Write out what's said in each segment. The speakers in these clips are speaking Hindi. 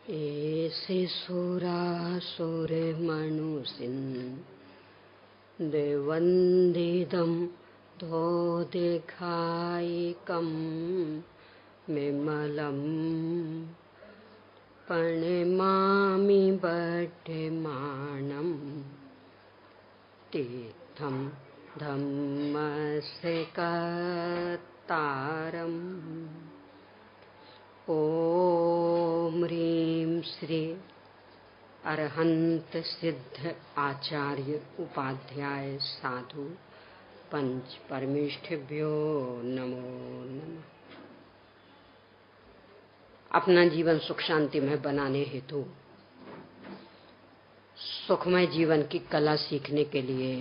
ऐसे सुरासुरमनुसिन् देवन्दिदं तो देखायिकं विमलं प्रणमामि बध्यमानं तीर्थं धम्मस्य कर्तारम्। ओम ह्रीं श्री अरहंत सिद्ध आचार्य उपाध्याय साधु पंच परमेष्ठिभ्यो नमो नमः। अपना जीवन सुख शांति में बनाने हेतु सुखमय जीवन की कला सीखने के लिए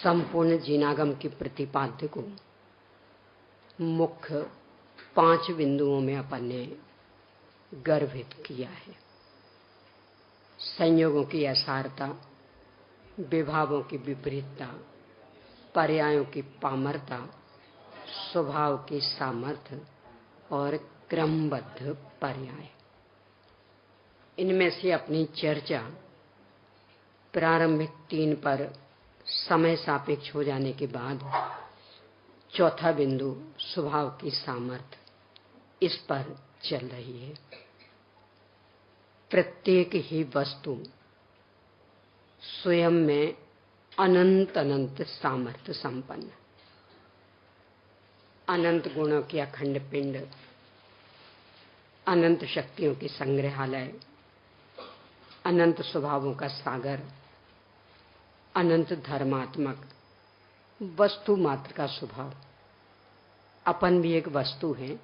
संपूर्ण जीनागम की प्रतिपाद्य को मुख्य 5 बिंदुओं में अपन ने गर्भित किया है। संयोगों की असारता, विभावों की विपरीतता, पर्यायों की पामरता, स्वभाव की सामर्थ्य और क्रमबद्ध पर्याय। इनमें से अपनी चर्चा प्रारंभिक 3 पर समय सापेक्ष हो जाने के बाद चौथा बिंदु स्वभाव की सामर्थ्य, इस पर चल रही है। प्रत्येक ही वस्तु स्वयं में अनंत अनंत सामर्थ्य संपन्न, अनंत गुणों की अखंड पिंड, अनंत शक्तियों की संग्रहालय, अनंत स्वभावों का सागर, अनंत धर्मात्मक वस्तु मात्र का स्वभाव। अपन भी एक वस्तु है,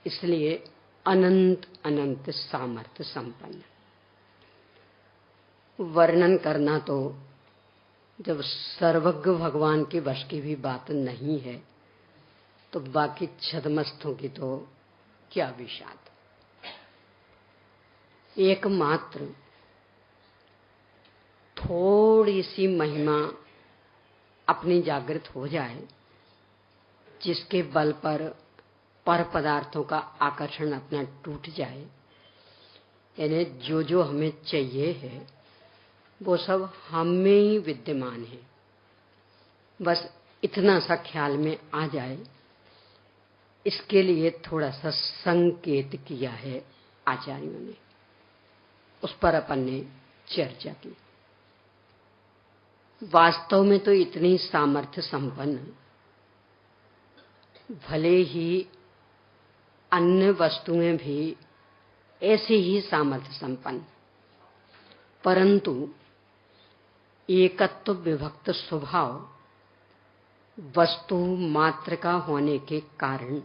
इसलिए अनंत अनंत सामर्थ्य संपन्न। वर्णन करना तो जब सर्वज्ञ भगवान के वश की भी बात नहीं है तो बाकी छदमस्तों की तो क्या विषाद। एकमात्र थोड़ी सी महिमा अपनी जागृत हो जाए, जिसके बल पर पदार्थों का आकर्षण अपना टूट जाए, यानी जो जो हमें चाहिए है वो सब हमें ही विद्यमान है, बस इतना सा ख्याल में आ जाए। इसके लिए थोड़ा सा संकेत किया है आचार्यों ने, उस पर अपन ने चर्चा की। वास्तव में तो इतनी सामर्थ्य संपन्न भले ही अन्य वस्तुएं भी ऐसे ही सामर्थ्य संपन्न, परंतु एकत्व विभक्त स्वभाव वस्तु मात्र का होने के कारण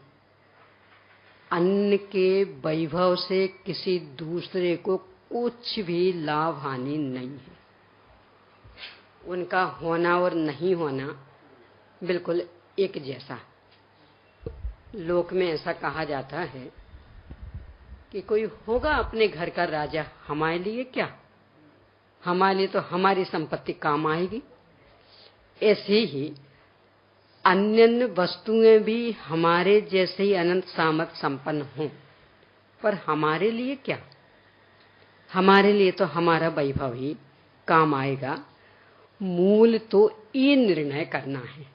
अन्य के वैभव से किसी दूसरे को कुछ भी लाभ हानि नहीं है। उनका होना और नहीं होना बिल्कुल एक जैसा। लोक में ऐसा कहा जाता है कि कोई होगा अपने घर का राजा, हमारे लिए क्या, हमारे लिए तो हमारी संपत्ति काम आएगी। ऐसे ही अन्य वस्तुएं भी हमारे जैसे ही अनंत सामर्थ्य संपन्न हों, पर हमारे लिए क्या, हमारे लिए तो हमारा वैभव ही काम आएगा। मूल तो ये निर्णय करना है,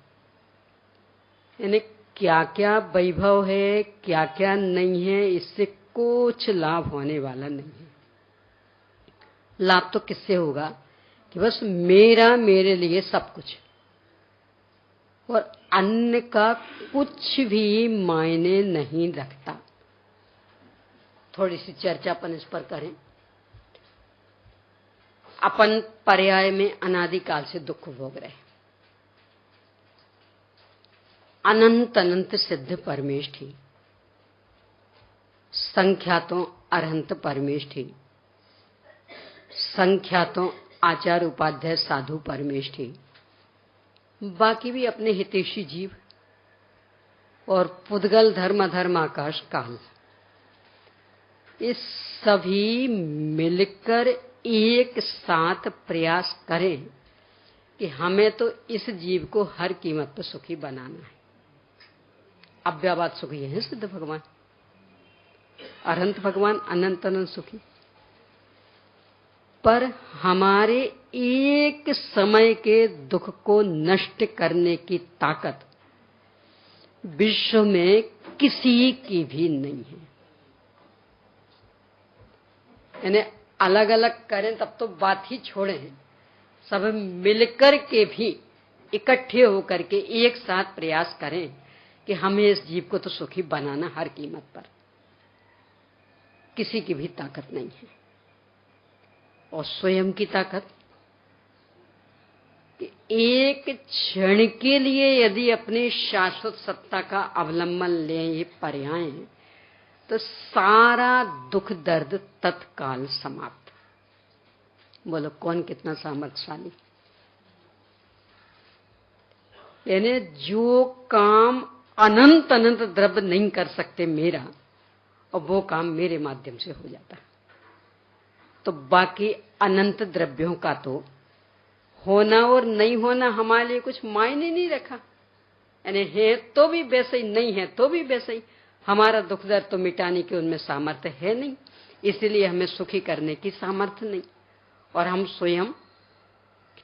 यानी क्या क्या वैभव है, क्या क्या नहीं है, इससे कुछ लाभ होने वाला नहीं है। लाभ तो किससे होगा कि बस मेरा, मेरे लिए सब कुछ, और अन्य का कुछ भी मायने नहीं रखता। थोड़ी सी चर्चा अपन इस पर करें। अपन पर्याय में अनादिकाल से दुख भोग रहे, अनंत अनंत सिद्ध परमेष्ठी, संख्यातों अरहंत परमेष्ठी, संख्यातों आचार्य उपाध्याय साधु परमेष्ठी, बाकी भी अपने हितैषी जीव और पुद्गल धर्म धर्म आकाश काल, इस सभी मिलकर एक साथ प्रयास करें कि हमें तो इस जीव को हर कीमत पर सुखी बनाना है। अव्याबाद सुखी है सिद्ध भगवान, अनंत भगवान अनंत अनंत सुखी। पर हमारे एक समय के दुख को नष्ट करने की ताकत विश्व में किसी की भी नहीं है। यानी अलग अलग करें तब तो बात ही छोड़ें, सब मिलकर के भी इकट्ठे होकर के एक साथ प्रयास करें कि हमें इस जीव को तो सुखी बनाना हर कीमत पर। किसी की भी ताकत नहीं है। और स्वयं की ताकत कि एक क्षण के लिए यदि अपनी शाश्वत सत्ता का अवलंबन लें ये पर्याय, तो सारा दुख दर्द तत्काल समाप्त। बोलो कौन कितना सामर्थ्यशाली। यानी जो काम अनंत अनंत द्रव्य नहीं कर सकते मेरा, और वो काम मेरे माध्यम से हो जाता, तो बाकी अनंत द्रव्यों का तो होना और नहीं होना हमारे लिए कुछ मायने नहीं रखा। यानी है तो भी वैसे ही, नहीं है तो भी वैसे ही। हमारा दुख दर्द तो मिटाने की उनमें सामर्थ्य है नहीं, इसलिए हमें सुखी करने की सामर्थ्य नहीं। और हम स्वयं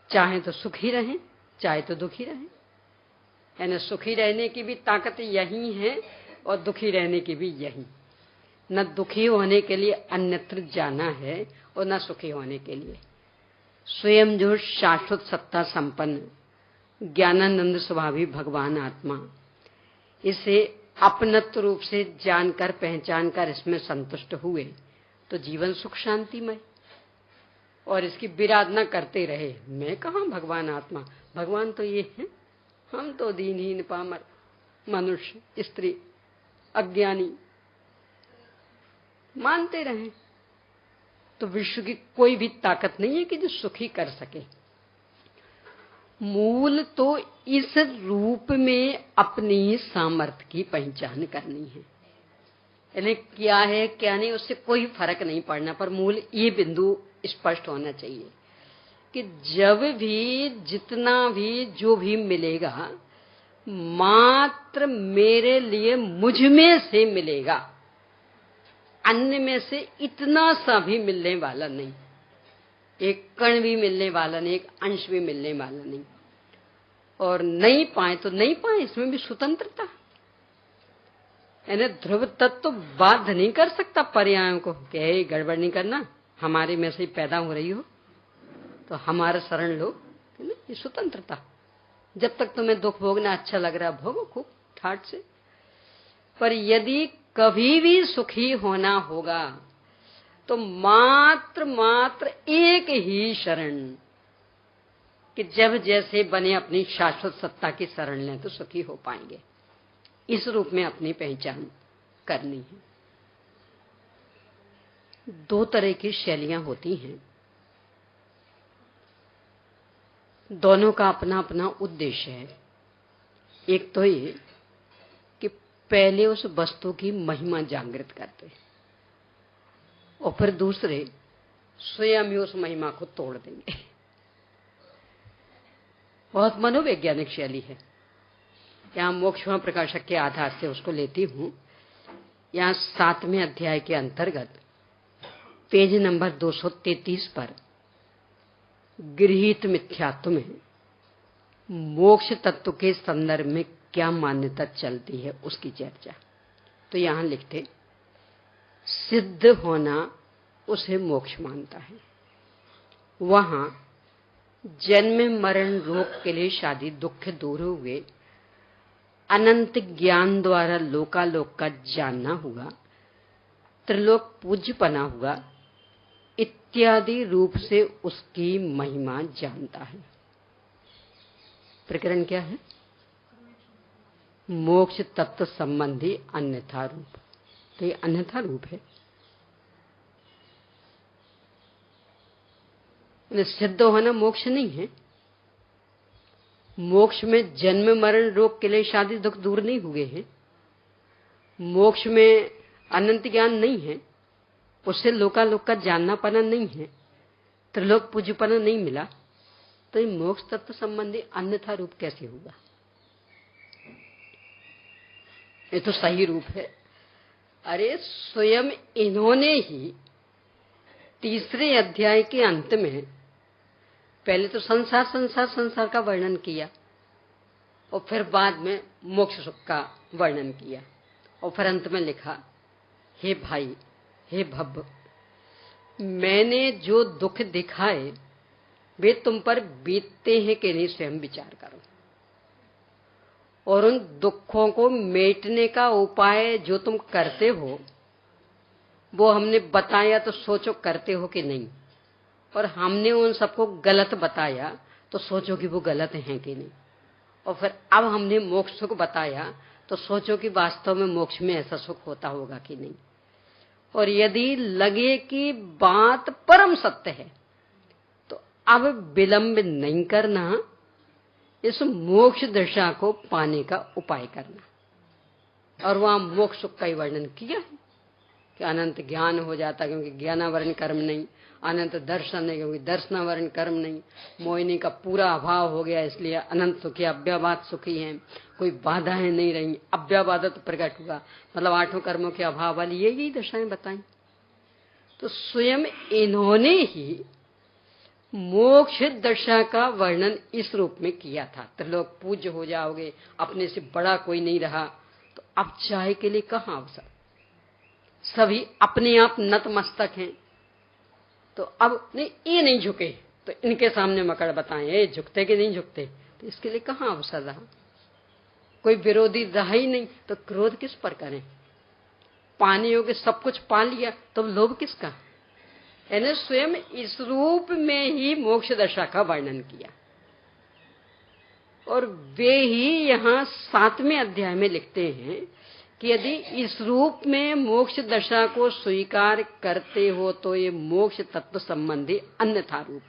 चाहे तो सुखी रहें, चाहे तो दुखी रहें। यानी सुखी रहने की भी ताकत यही है और दुखी रहने की भी यही। न दुखी होने के लिए अन्यत्र जाना है और न सुखी होने के लिए। स्वयं जो शाश्वत सत्ता संपन्न ज्ञानानंद स्वभावी भगवान आत्मा, इसे अपनत्व रूप से जानकर पहचानकर इसमें संतुष्ट हुए तो जीवन सुख शांतिमय। और इसकी विराधना करते रहे, मैं कहाँ भगवान आत्मा, भगवान तो ये है, हम तो दीनहीन पामर मनुष्य स्त्री अज्ञानी, मानते रहे, तो विश्व की कोई भी ताकत नहीं है कि जो सुखी कर सके। मूल तो इस रूप में अपनी सामर्थ्य की पहचान करनी है। यानी क्या है क्या नहीं उससे कोई फर्क नहीं पड़ना, पर मूल ये बिंदु स्पष्ट होना चाहिए कि जब भी जितना भी जो भी मिलेगा मात्र मेरे लिए मुझ में से मिलेगा, अन्य में से इतना सा भी मिलने वाला नहीं, एक कण भी मिलने वाला नहीं, एक अंश भी मिलने वाला नहीं। और नहीं पाए तो नहीं पाए, इसमें भी स्वतंत्रता। यानी ध्रुव तत्व तो बाध्य नहीं कर सकता पर्यायों को कि गड़बड़ नहीं करना, हमारे में से ही पैदा हो रही हो तो हमारा शरण लो, ये स्वतंत्रता। जब तक तुम्हें दुख भोगना अच्छा लग रहा भोगो खूब ठाट से। पर यदि कभी भी सुखी होना होगा तो मात्र मात्र एक ही शरण, कि जब जैसे बने अपनी शाश्वत सत्ता की शरण लें तो सुखी हो पाएंगे। इस रूप में अपनी पहचान करनी है। दो तरह की शैलियां होती हैं, दोनों का अपना अपना उद्देश्य है। एक तो ये कि पहले उस वस्तु की महिमा जागृत करते, और फिर दूसरे स्वयं ही उस महिमा को तोड़ देंगे। बहुत मनोवैज्ञानिक शैली है। यहां मोक्षमा प्रकाशक के आधार से उसको लेती हूं। यहां 7वें अध्याय के अंतर्गत पेज नंबर 233 पर गृहीत मिथ्यात्व में मोक्ष तत्व के संदर्भ में क्या मान्यता चलती है उसकी चर्चा। तो यहां लिखते, सिद्ध होना उसे मोक्ष मानता है। वहां जन्म मरण रोग के लिए शादी दुख दूर हुए, अनंत ज्ञान द्वारा लोकालोक का जानना हुआ, त्रिलोक पूज्यपना हुआ इत्यादि रूप से उसकी महिमा जानता है। प्रकरण क्या है? मोक्ष तत्व संबंधी अन्यथा रूप। तो ये अन्यथा रूप है। सिद्ध होना मोक्ष नहीं है। मोक्ष में जन्म मरण रोग के लिए शादी दुख दूर नहीं हुए हैं। मोक्ष में अनंत ज्ञान नहीं है, उससे लोकालोक का जानना पाना नहीं है, त्रिलोक पूज्यपना नहीं मिला, तो ये मोक्ष तत्व संबंधी अन्यथा रूप कैसे होगा? ये तो सही रूप है। अरे स्वयं इन्होंने ही तीसरे अध्याय के अंत में पहले तो संसार संसार संसार का वर्णन किया और फिर बाद में मोक्ष सुख का वर्णन किया और फिर अंत में लिखा, हे भाई, हे भव, मैंने जो दुख दिखाए वे तुम पर बीतते हैं कि नहीं स्वयं विचार करो, और उन दुखों को मेटने का उपाय जो तुम करते हो वो हमने बताया तो सोचो करते हो कि नहीं, और हमने उन सबको गलत बताया तो सोचो कि वो गलत हैं कि नहीं, और फिर अब हमने मोक्ष सुख बताया तो सोचो कि वास्तव में मोक्ष में ऐसा सुख होता होगा कि नहीं। और यदि लगे कि बात परम सत्य है तो अब विलंब नहीं करना, इस मोक्ष दशा को पाने का उपाय करना। और वहां मोक्ष सुख का ही वर्णन किया है कि अनंत ज्ञान हो जाता क्योंकि ज्ञानावरण कर्म नहीं, अनंत दर्शन है क्योंकि दर्शनावरण कर्म नहीं, मोहिनी का पूरा अभाव हो गया इसलिए अनंत सुखी अव्याबाद सुखी है, कोई बाधाएं नहीं रही, अव्याबादत प्रकट हुआ, मतलब आठों कर्मों के अभाव वाली यही दशाएं बताई। तो स्वयं इन्होंने ही मोक्ष दशा का वर्णन इस रूप में किया था। त्रिलोक पूज्य हो जाओगे, अपने से बड़ा कोई नहीं रहा, तो अब चाय के लिए कहां अवसर, सभी अपने आप नतमस्तक हैं, तो अब नहीं ये नहीं झुके तो इनके सामने मकड़ बताएं ये झुकते कि नहीं झुकते, तो इसके लिए कहां अवसर रहा, कोई विरोधी रहा ही नहीं, तो क्रोध किस पर करें, पाने योग्य सब कुछ पा लिया तो लोभ किसका। यानी स्वयं इस रूप में ही मोक्ष दशा का वर्णन किया, और वे ही यहां 7वें अध्याय में लिखते हैं कि यदि इस रूप में मोक्ष दशा को स्वीकार करते हो तो ये मोक्ष तत्व संबंधी अन्यथा रूप,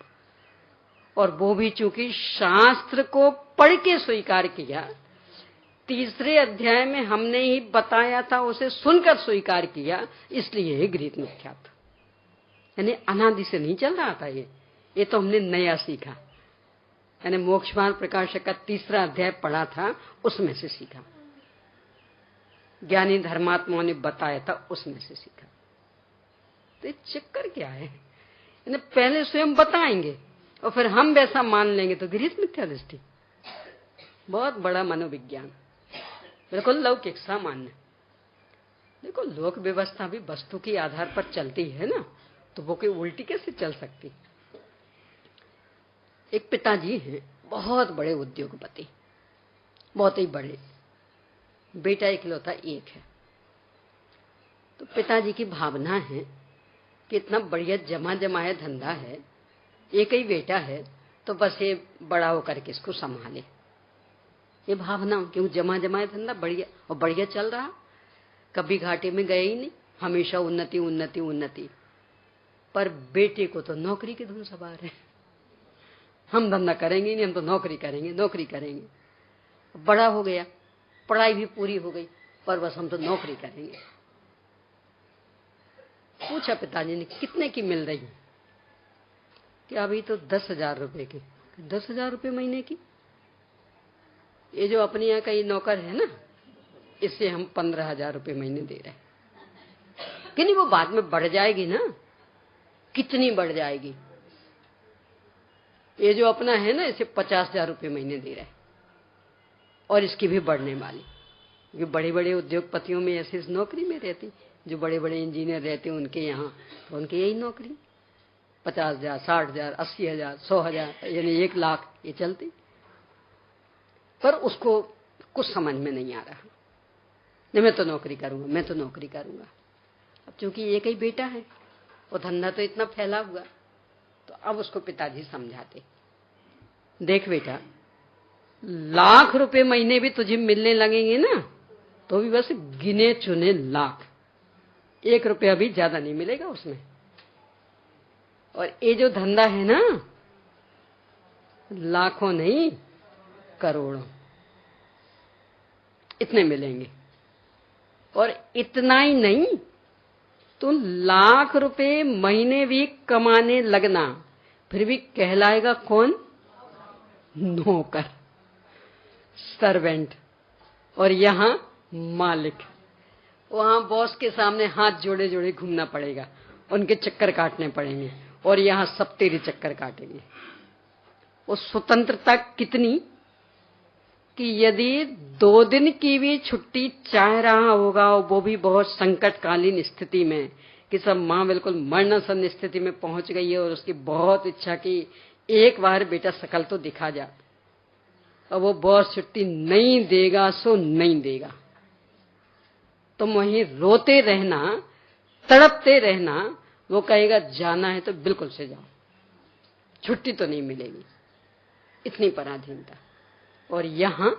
और वो भी चूंकि शास्त्र को पढ़ के स्वीकार किया, तीसरे अध्याय में हमने ही बताया था उसे सुनकर स्वीकार किया, इसलिए ये गृहीत मिथ्या था। यानी अनादि से नहीं चल रहा था ये तो हमने नया सीखा। यानी मोक्षमार्ग प्रकाशक का तीसरा अध्याय पढ़ा था, उसमें से सीखा, ज्ञानी धर्मात्माओं ने बताया था उसमें से सीखा। तो ये चक्कर क्या है, यानी पहले स्वयं बताएंगे और फिर हम वैसा मान लेंगे तो गृहीत मिथ्या दृष्टि, बहुत बड़ा मनोविज्ञान, बिल्कुल लौकिक सामान्य। देखो लोक व्यवस्था भी वस्तु के आधार पर चलती है ना, तो वो कोई उल्टी कैसे चल सकती। एक पिताजी हैं, बहुत बड़े उद्योगपति, बहुत ही बड़े, बेटा इकलौता एक है। तो पिताजी की भावना है कि इतना बढ़िया जमा जमाया धंधा है, एक ही बेटा है, तो बस ये बड़ा होकर के इसको संभाले, ये भावना, क्यों जमा जमाया धंधा बढ़िया और बढ़िया चल रहा, कभी घाटे में गए ही नहीं, हमेशा उन्नति उन्नति उन्नति। पर बेटे को तो नौकरी की धुन सवार है, हम धंधा करेंगे नहीं, हम तो नौकरी करेंगे नौकरी करेंगे। बड़ा हो गया, पढ़ाई भी पूरी हो गई, पर बस हम तो नौकरी करेंगे। पूछा पिताजी ने कितने की मिल रही, कि अभी तो 10,000 रुपए की। 10,000 रुपए महीने की, ये जो अपने यहाँ का ये नौकर है ना, इससे हम 15,000 रुपए महीने दे रहे हैं। कि नहीं वो बाद में बढ़ जाएगी ना, कितनी बढ़ जाएगी। ये जो अपना है ना, इसे 50,000 रुपए महीने दे रहा है, और इसकी भी बढ़ने वाली, क्योंकि बड़े बड़े उद्योगपतियों में ऐसी नौकरी में रहती, जो बड़े बड़े इंजीनियर रहते हैं उनके यहाँ, तो उनकी यही नौकरी 50,000 60,000 80,000 100,000 यानी 1 लाख ये चलती। पर उसको कुछ समझ में नहीं आ रहा, नहीं मैं तो नौकरी करूंगा, मैं तो नौकरी करूंगा। अब चूंकि एक ही बेटा है और धंधा तो इतना फैला हुआ, तो अब उसको पिताजी समझाते, देख बेटा, लाख रुपए महीने भी तुझे मिलने लगेंगे ना, तो भी बस गिने चुने लाख, 1 रुपया भी ज्यादा नहीं मिलेगा उसमें। और ये जो धंधा है ना, लाखों नहीं करोड़ों इतने मिलेंगे। और इतना ही नहीं, तुम लाख रुपए महीने भी कमाने लगना, फिर भी कहलाएगा कौन, नौकर, सर्वेंट, और यहां मालिक। वहां बॉस के सामने हाथ जोड़े जोड़े घूमना पड़ेगा, उनके चक्कर काटने पड़ेंगे, और यहाँ सब तेरे चक्कर काटेंगे। वो स्वतंत्रता कितनी कि यदि 2 दिन की भी छुट्टी चाह रहा होगा, वो भी बहुत संकटकालीन स्थिति में, कि सब माँ बिल्कुल मरणासन स्थिति में पहुंच गई है और उसकी बहुत इच्छा कि एक बार बेटा शकल तो दिखा जा, और वो बॉस छुट्टी नहीं देगा सो नहीं देगा। तुम वहीं रोते रहना, तड़पते रहना, वो कहेगा जाना है तो बिल्कुल से जाओ, छुट्टी तो नहीं मिलेगी। इतनी पराधीनता। और यहां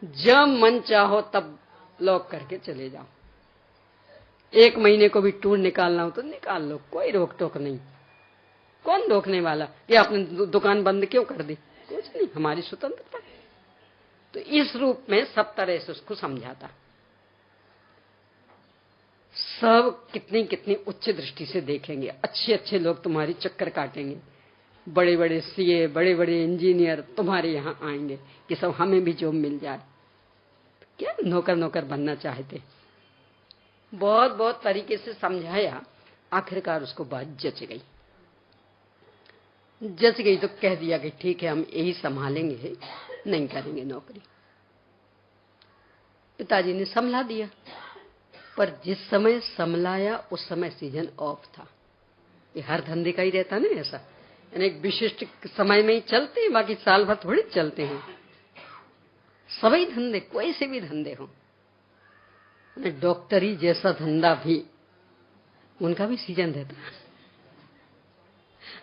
जब मन चाहो तब लॉक करके चले जाओ। 1 महीने को भी टूर निकालना हो तो निकाल लो, कोई रोक टोक नहीं। कौन रोकने वाला? ये आपने दुकान बंद क्यों कर दी? कुछ नहीं, हमारी स्वतंत्रता। तो इस रूप में सब तरह से उसको समझाता। सब कितनी कितनी उच्च दृष्टि से देखेंगे, अच्छे अच्छे लोग तुम्हारी चक्कर काटेंगे, बड़े बड़े सीए, बड़े बड़े इंजीनियर तुम्हारे यहाँ आएंगे कि सब हमें भी जॉब मिल जाए। क्या नौकर नौकर बनना चाहते? बहुत बहुत तरीके से समझाया, आखिरकार उसको बात जच गई। जच गई तो कह दिया कि ठीक है, हम यही संभालेंगे, नहीं करेंगे नौकरी। पिताजी ने संभला दिया, पर जिस समय संभलाया उस समय सीजन ऑफ था। ये हर धंधे का ही रहता ना ऐसा, यानी एक विशिष्ट समय में ही चलते हैं, बाकी साल भर थोड़ी चलते हैं। सभी धंधे, कोई से भी धंधे हो, डॉक्टरी जैसा धंधा भी, उनका भी सीजन रहता है,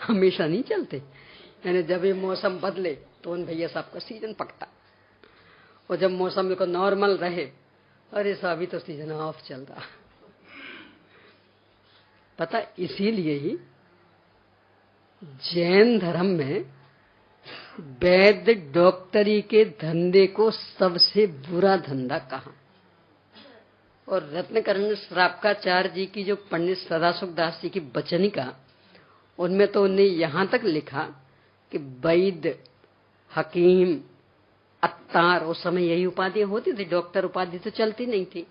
हमेशा नहीं चलते। यानी जब ये मौसम बदले तो उन भैया साहब का सीजन पकता, और जब मौसम बिल्कुल नॉर्मल रहे, अरे साहब अभी तो सीजन ऑफ चल रहा। पता, इसीलिए ही जैन धर्म में वैद्य डॉक्टरी के धंधे को सबसे बुरा धंधा कहा। और रत्नकर्ण श्रावकाचार्य जी की जो पंडित सदाशिव दास जी की वचनिका, उनमें तो उन्हें यहां तक लिखा कि वैद्य, हकीम, अत्तार, उस समय यही उपाधियां होती थी, डॉक्टर उपाधि तो चलती नहीं थी।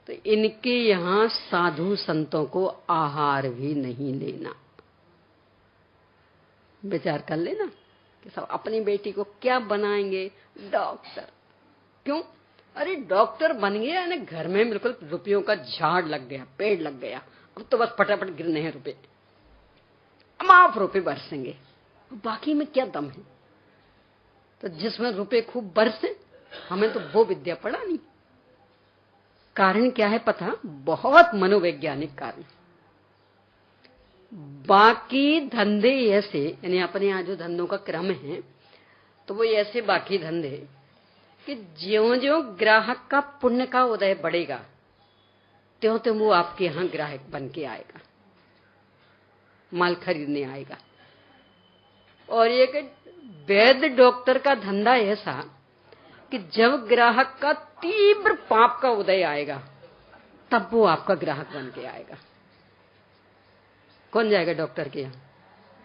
तो इनके यहां साधु संतों को आहार भी नहीं लेना। विचार कर लेना कि सब अपनी बेटी को क्या बनाएंगे, डॉक्टर। क्यों? अरे डॉक्टर बन गया ना, घर में बिल्कुल रुपयों का झाड़ लग गया, पेड़ लग गया, अब तो बस फटाफट गिरने हैं रुपए, अमाप रुपए बरसेंगे, बाकी में क्या दम है? तो जिसमें रुपए खूब बरसे, हमें तो वो विद्या पड़ा नहीं। कारण क्या है पता? बहुत मनोवैज्ञानिक कारण। बाकी धंधे ऐसे, यानी अपने यहाँ जो धंधों का क्रम है, तो वो ऐसे बाकी धंधे कि ज्यों ज्यों ग्राहक का पुण्य का उदय बढ़ेगा, त्यों त्यों वो आपके यहाँ ग्राहक बन के आएगा, माल खरीदने आएगा। और ये कि वैद्य डॉक्टर का धंधा ऐसा कि जब ग्राहक का तीव्र पाप का उदय आएगा, तब वो आपका ग्राहक बन के आएगा। कौन जाएगा डॉक्टर के यहाँ?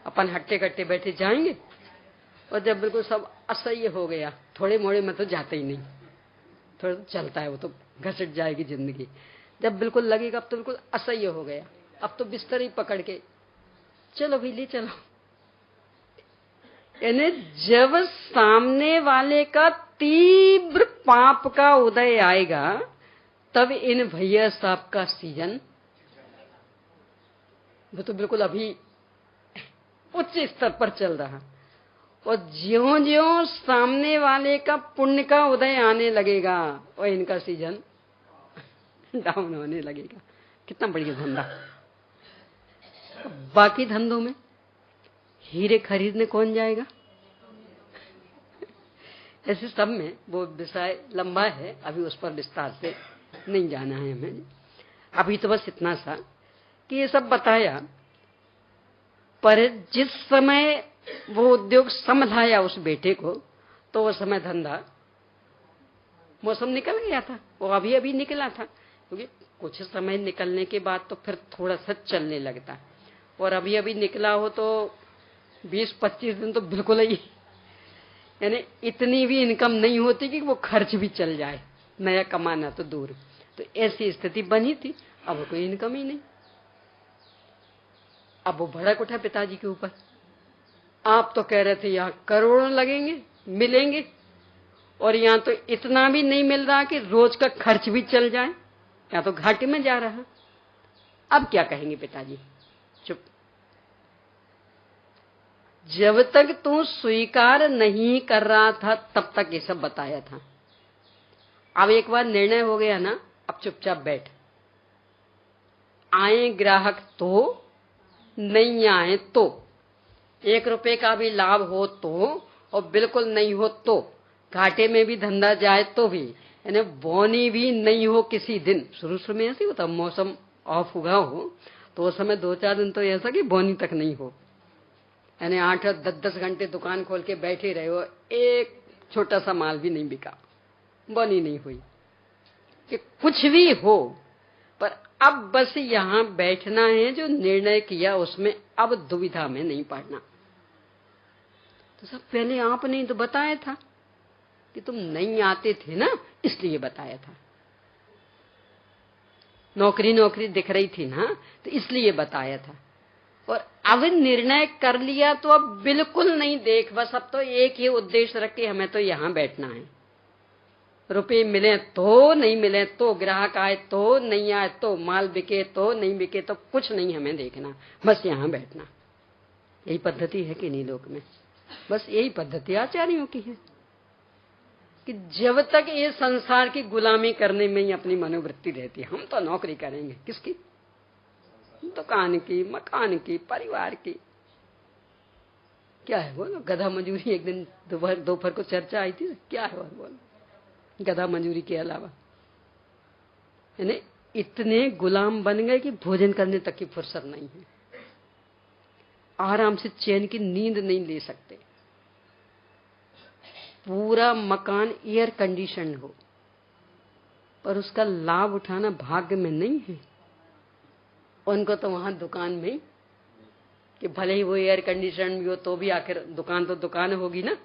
अपन हट्टे कट्टे बैठे जाएंगे, और जब बिल्कुल सब असह्य हो गया, थोड़े मोड़े में तो जाते ही नहीं, थोड़ा तो चलता है, वो तो घसट जाएगी जिंदगी। जब बिल्कुल लगेगा अब तो बिल्कुल असह्य हो गया, अब तो बिस्तर ही पकड़ के चलो भी ले चलो। यानी जब सामने वाले का तीव्र पाप का उदय आएगा, तब इन भैया साहब का सीजन, वो तो बिल्कुल अभी उच्च स्तर पर चल रहा, और ज्यों ज्यों सामने वाले का पुण्य का उदय आने लगेगा, और इनका सीजन डाउन होने लगेगा। कितना बढ़िया धंधा। बाकी धंधों में हीरे खरीदने कौन जाएगा? ऐसे सब में वो विषय लंबा है, अभी उस पर विस्तार से नहीं जाना है हमें। अभी तो बस इतना सा कि ये सब बताया, पर जिस समय वो उद्योग समझाया उस बेटे को, तो वो समय धंधा मौसम निकल गया था, वो अभी अभी निकला था, क्योंकि कुछ समय निकलने के बाद तो फिर थोड़ा सा चलने लगता, और अभी अभी निकला हो तो 20-25 दिन तो बिल्कुल ही, यानी इतनी भी इनकम नहीं होती कि वो खर्च भी चल जाए, नया कमाना तो दूर। तो ऐसी स्थिति बनी थी। अब कोई इनकम ही नहीं। अब वो भड़क उठा पिताजी के ऊपर। आप तो कह रहे थे यहाँ करोड़ों लगेंगे, मिलेंगे, और यहाँ तो इतना भी नहीं मिल रहा कि रोज का खर्च भी चल जाए, यहाँ तो घाटे में जा रहा। अब क्या कहेंगे पिताजी? चुप। जब तक तू स्वीकार नहीं कर रहा था तब तक ये सब बताया था। अब एक बार निर्णय हो गया ना, अब चुपचाप बैठ। आए ग्राहक तो, नहीं आए तो, 1 रुपए का भी लाभ हो तो, और बिल्कुल नहीं हो तो, घाटे में भी धंधा जाए तो भी, यानी बोनी भी नहीं हो किसी दिन। शुरू में ऐसे होता, मौसम ऑफ हुआ हो तो उस समय 2-4 दिन तो ऐसा कि बोनी तक नहीं हो, यानी 8-8, 10-10 घंटे दुकान खोल के बैठे रहे हो, एक छोटा सा माल भी नहीं बिका, बोनी नहीं हुई, कि कुछ भी हो। पर अब बस यहां बैठना है, जो निर्णय किया उसमें अब दुविधा में नहीं पड़ना। तो सब पहले आपने तो बताया था कि तुम नहीं आते थे ना, इसलिए बताया था। नौकरी दिख रही थी ना, तो इसलिए बताया था। और अब निर्णय कर लिया तो अब बिल्कुल नहीं देख, बस अब तो एक ही उद्देश्य रख के हमें तो यहां बैठना है। रुपए मिले तो, नहीं मिले तो, ग्राहक आए तो, नहीं आए तो, माल बिके तो, नहीं बिके तो, कुछ नहीं हमें देखना, बस यहां बैठना। यही पद्धति है कि नहीं लोक में? बस यही पद्धति आचार्यों की है कि जब तक ये संसार की गुलामी करने में ही अपनी मनोवृत्ति रहती है। हम तो नौकरी करेंगे, किसकी? दुकान की, मकान की, परिवार की। क्या है बोलो? गधा मजूरी एक दिन दोपहर को चर्चा आई थी, क्या है बोलो गधा मजूरी के अलावा? यानी इतने गुलाम बन गए कि भोजन करने तक की फुर्सत नहीं है, आराम से चैन की नींद नहीं ले सकते। पूरा मकान एयर कंडीशन हो, पर उसका लाभ उठाना भाग्य में नहीं है उनको। तो वहां दुकान में, कि भले ही वो एयर कंडीशन भी हो तो भी आखिर दुकान तो दुकान होगी ना,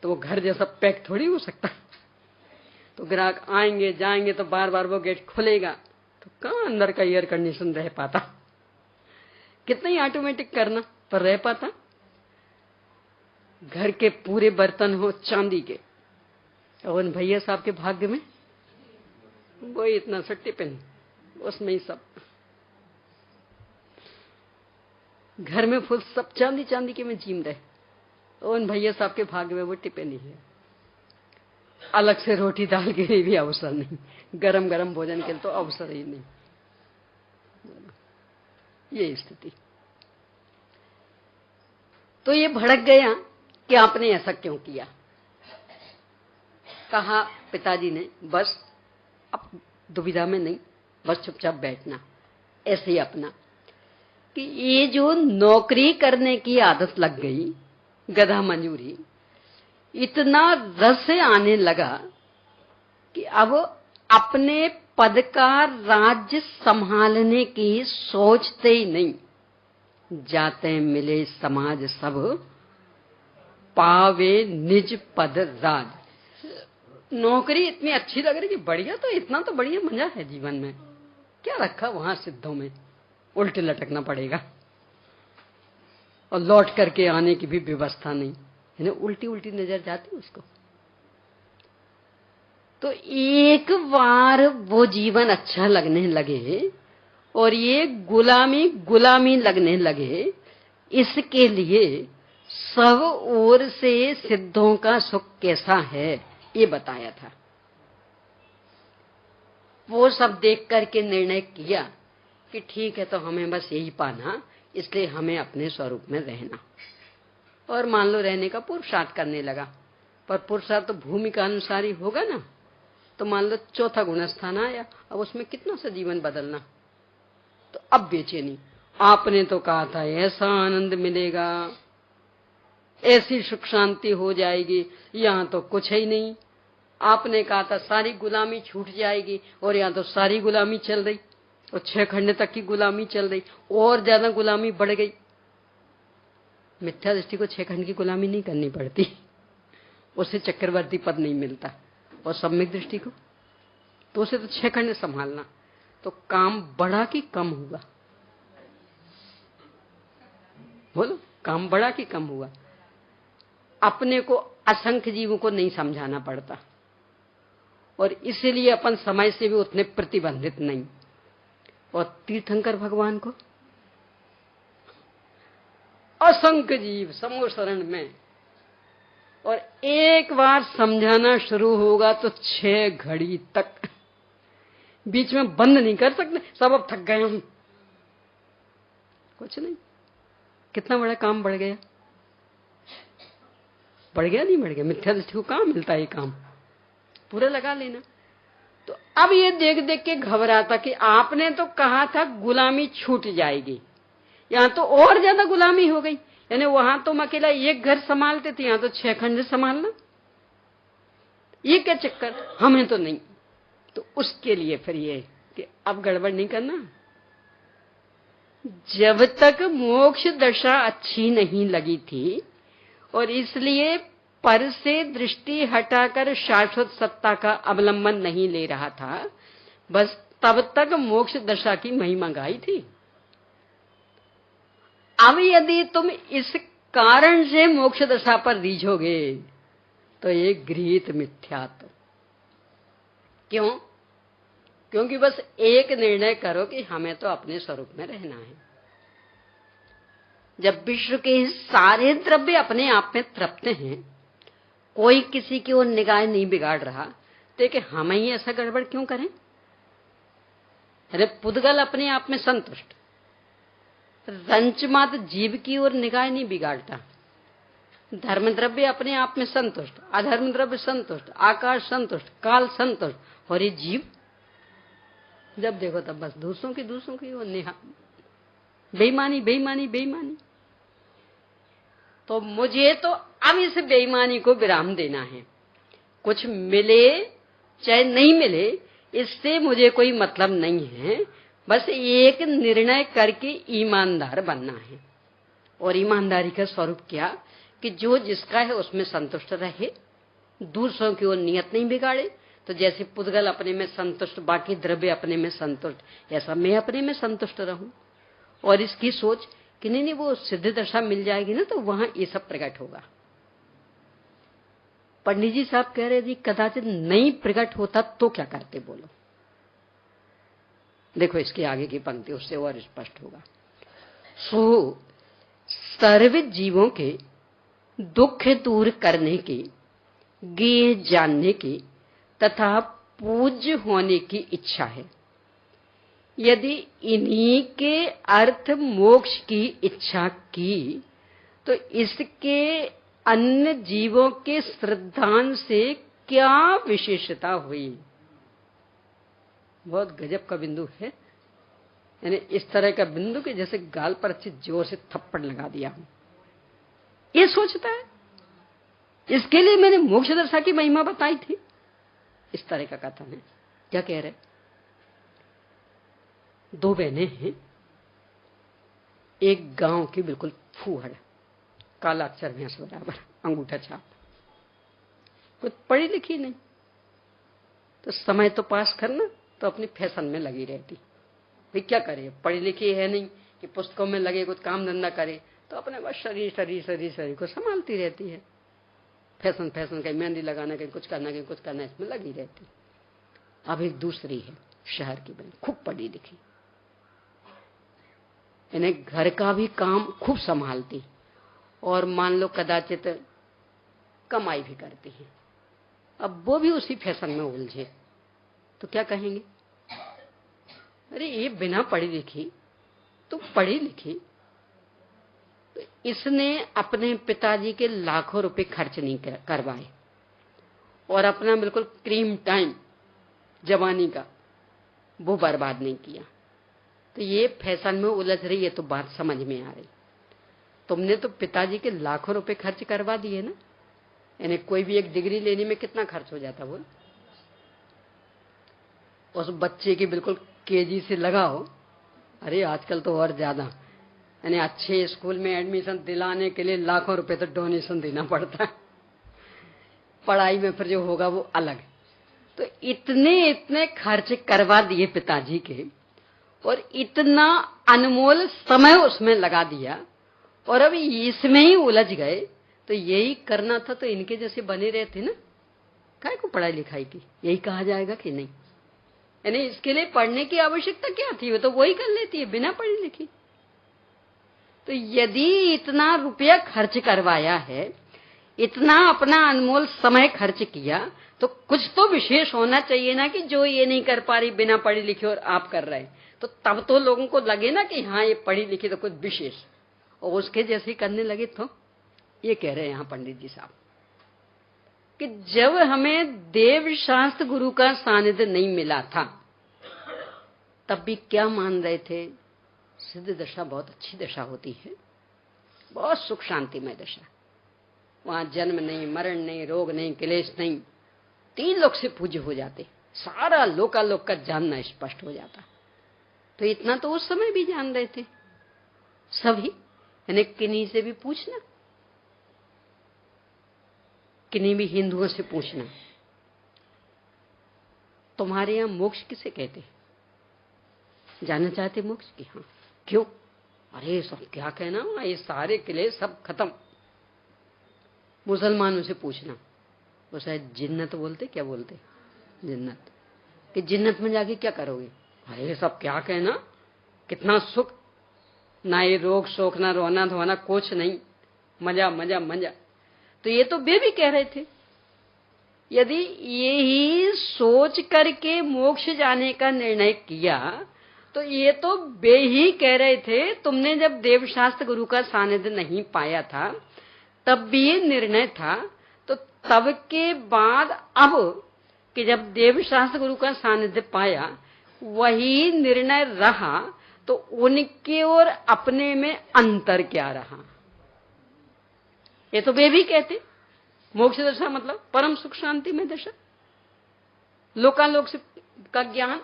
तो वो घर जैसा पैक थोड़ी हो सकता। तो ग्राहक आएंगे जाएंगे तो बार बार वो गेट खुलेगा, तो कहां अंदर का एयर कंडीशन रह पाता? कितना ही ऑटोमेटिक करना, पर रह पाता? घर के पूरे बर्तन हो चांदी के, और उन भैया साहब के भाग्य में वो इतना सा टिफिन, उसमें ही सब घर में फुल सब चांदी के में जीम रहे, और उन भैया साहब के भाग्य में वो टिफिन ही है। अलग से रोटी दाल के लिए भी अवसर नहीं, गरम गरम भोजन के लिए तो अवसर ही नहीं। ये स्थिति। तो ये भड़क गया कि आपने ऐसा क्यों किया। कहा पिताजी ने, बस अब दुविधा में नहीं, बस चुपचाप बैठना, ऐसे ही अपना। कि ये जो नौकरी करने की आदत लग गई, गधा मजूरी, इतना रस से आने लगा कि अब अपने पद का राज्य संभालने की सोचते ही नहीं। जाते मिले समाज सब, पावे निज पद राज। नौकरी इतनी अच्छी लग रही कि बढ़िया, तो इतना तो बढ़िया मजा है जीवन में, क्या रखा वहां सिद्धों में, उल्टे लटकना पड़ेगा और लौट करके आने की भी व्यवस्था नहीं, उल्टी उल्टी नजर जाती उसको। तो एक बार वो जीवन अच्छा लगने लगे और ये गुलामी लगने लगे, इसके लिए सब ओर से सिद्धों का सुख कैसा है ये बताया था। वो सब देख करके निर्णय किया कि ठीक है, तो हमें बस यही पाना, इसलिए हमें अपने स्वरूप में रहना। और मान लो रहने का पुरुषार्थ करने लगा, पर पुरुषार्थ तो भूमिका अनुसार ही होगा ना। तो मान लो चौथा गुणस्थान आया, अब उसमें कितना सा जीवन बदलना। तो अब बेचैनी, आपने तो कहा था ऐसा आनंद मिलेगा, ऐसी सुख शांति हो जाएगी, यहाँ तो कुछ ही नहीं। आपने कहा था सारी गुलामी छूट जाएगी, और यहाँ तो सारी गुलामी चल रही, और 6 खंड तक की गुलामी चल रही, और ज्यादा गुलामी बढ़ गई। मिथ्या दृष्टि को 6 खंड की गुलामी नहीं करनी पड़ती, उससे चक्रवर्ती पद नहीं मिलता। और सम्यक दृष्टि को तो उसे तो 6 खंड संभालना, तो काम बढ़ा कि कम हुआ? बोलो, काम बढ़ा कि कम हुआ? अपने को असंख्य जीवों को नहीं समझाना पड़ता, और इसीलिए अपन समय से भी उतने प्रतिबंधित नहीं। और तीर्थंकर भगवान को असंख्य जीव समूह शरण में, और एक बार समझाना शुरू होगा तो 6 घड़ी तक बीच में बंद नहीं कर सकते। सब अब थक गए हम, कुछ नहीं। कितना बड़ा काम बढ़ गया? बढ़ गया नहीं बढ़ गया? मिथ्या दृष्टि को कहां मिलता है? काम पूरा लगा लेना। तो अब ये देख देख के घबराता कि आपने तो कहा था गुलामी छूट जाएगी, यहां तो और ज्यादा गुलामी हो गई। यानी वहां तो हम अकेला एक घर संभालते थे, यहां तो 6 खंड संभालना, ये क्या चक्कर? हमें तो नहीं। तो उसके लिए फिर ये कि अब गड़बड़ नहीं करना। जब तक मोक्ष दशा अच्छी नहीं लगी थी और इसलिए पर से दृष्टि हटाकर शाश्वत सत्ता का अवलंबन नहीं ले रहा था, बस तब तक मोक्ष दशा की महिमा गाई थी। अब यदि तुम इस कारण से मोक्ष दशा पर रीझोगे तो ये गृहीत मिथ्यात्व। क्यों? क्योंकि बस एक निर्णय करो कि हमें तो अपने स्वरूप में रहना है। जब विश्व के सारे द्रव्य अपने आप में तृप्त हैं, कोई किसी की ओर निगाह नहीं बिगाड़ रहा, तो कि हम ही ऐसा गड़बड़ क्यों करें? अरे पुद्गल अपने आप में संतुष्ट, रंचमात जीव की ओर निगाह नहीं बिगाड़ता। धर्म द्रव्य अपने आप में संतुष्ट, अधर्म द्रव्य संतुष्ट, आकाश संतुष्ट, काल संतुष्ट, और ये जीव जब देखो तब बस दूसरों की ओर निगाह, बेईमानी बेईमानी बेईमानी। तो मुझे तो अब इस बेईमानी को विराम देना है। कुछ मिले चाहे नहीं मिले, इससे मुझे कोई मतलब नहीं है। बस एक निर्णय करके ईमानदार बनना है। और ईमानदारी का स्वरूप क्या? कि जो जिसका है उसमें संतुष्ट रहे, दूसरों की ओर नियत नहीं बिगाड़े। तो जैसे पुद्गल अपने में संतुष्ट, बाकी द्रव्य अपने में संतुष्ट, ऐसा मैं अपने में संतुष्ट रहूं। और इसकी सोच कि नहीं वो सिद्ध दशा मिल जाएगी ना, तो वहां ये सब प्रकट होगा। पंडित जी साहब कह रहे थे कदाचित नहीं प्रकट होता तो क्या करते? बोलो। देखो इसके आगे की पंक्ति, उससे और स्पष्ट होगा। सो सर्व जीवों के दुख दूर करने की, ज्ञेय जानने की तथा पूज्य होने की इच्छा है। यदि इन्हीं के अर्थ मोक्ष की इच्छा की, तो इसके अन्य जीवों के श्रद्धान से क्या विशेषता हुई? बहुत गजब का बिंदु है। यानी इस तरह का बिंदु कि जैसे गाल पर अच्छी जोर से थप्पड़ लगा दिया। ये सोचता है, इसके लिए मैंने मोक्ष दशा की महिमा बताई थी। इस तरह का कथन है। क्या कह रहे? 2 बहनें हैं, एक गांव की बिल्कुल फूहड़, काला अक्षर भैंस बराबर, अंगूठा छाप, कुछ पढ़ी लिखी नहीं। तो समय तो पास करना, तो अपनी फैशन में लगी रहती। भाई क्या करे, पढ़ी लिखी है नहीं कि पुस्तकों में लगे कुछ काम धंधा करे, तो अपने बस शरीर को संभालती रहती है। फैशन कहीं मेहंदी लगाना, कहीं कुछ करना, इसमें लगी रहती। अब एक दूसरी है शहर की बहन, खूब पढ़ी लिखी, इन्हें घर का भी काम खूब संभालती, और मान लो कदाचित कमाई भी करती है। अब वो भी उसी फैशन में उलझे तो क्या कहेंगे? अरे ये बिना पढ़ी लिखी, तो पढ़ी लिखी। तो इसने अपने पिताजी के लाखों रुपए खर्च नहीं करवाए और अपना बिल्कुल क्रीम टाइम जवानी का वो बर्बाद नहीं किया। तो ये फैशन में उलझ रही है, तो बात समझ में आ रही। तुमने तो पिताजी के लाखों रुपए खर्च करवा दिए ना। यानी कोई भी एक डिग्री लेने में कितना खर्च हो जाता बोल? उस बच्चे की बिल्कुल केजी से लगाओ, अरे आजकल तो और ज्यादा। यानी अच्छे स्कूल में एडमिशन दिलाने के लिए लाखों रुपए तो डोनेशन देना पड़ता है। पढ़ाई में फिर जो होगा वो अलग। तो इतने इतने खर्च करवा दिए पिताजी के, और इतना अनमोल समय उसमें लगा दिया, और अब इसमें ही उलझ गए। तो यही करना था तो इनके जैसे बने रहते ना, काय को पढ़ाई लिखाई की, यही कहा जाएगा कि नहीं? यानी इसके लिए पढ़ने की आवश्यकता क्या थी? वो तो वही कर लेती है बिना पढ़ी लिखी। तो यदि इतना रुपया खर्च करवाया है, इतना अपना अनमोल समय खर्च किया, तो कुछ तो विशेष होना चाहिए ना, कि जो ये नहीं कर पा रही बिना पढ़ी लिखी और आप कर रहे, तो तब तो लोगों को लगे ना कि हाँ ये पढ़ी लिखी तो कुछ विशेष, और उसके जैसे करने लगे। तो ये कह रहे हैं यहाँ पंडित जी साहब कि जब हमें देव शास्त्र गुरु का सानिध्य नहीं मिला था, तब भी क्या मान रहे थे? सिद्ध दशा बहुत अच्छी दशा होती है, बहुत सुख शांतिमय दशा, वहां जन्म नहीं, मरण नहीं, रोग नहीं, क्लेश नहीं, 3 लोक से पूज्य हो जाते, सारा लोकालोक का जानना स्पष्ट हो जाता। तो इतना तो उस समय भी जान रहे थे सभी। यानी किन्हीं से भी पूछना, किन्हीं भी हिंदुओं से पूछना, तुम्हारे यहां मोक्ष किसे कहते? जानना चाहते मोक्ष की? हाँ, क्यों? अरे सब क्या कहना, ये सारे किले सब खत्म। मुसलमानों से पूछना, वो शायद जिन्नत बोलते, क्या बोलते? जिन्नत। कि जिन्नत में जाके क्या करोगे? अरे सब क्या कहना, कितना सुख, ना ये रोग शोक, ना रोना धोना, कुछ नहीं, मजा मजा मजा। तो ये तो वे भी कह रहे थे। यदि यही सोच करके मोक्ष जाने का निर्णय किया, तो ये तो वे ही कह रहे थे, तुमने जब देवशास्त्र गुरु का सानिध्य नहीं पाया था तब भी ये निर्णय था, तो तब के बाद अब कि जब देवशास्त्र गुरु का सानिध्य पाया, वही निर्णय रहा, तो उनके और अपने में अंतर क्या रहा? ये तो वे भी कहते मोक्ष दशा मतलब परम सुख शांति में दशा, लोकालोक से का ज्ञान,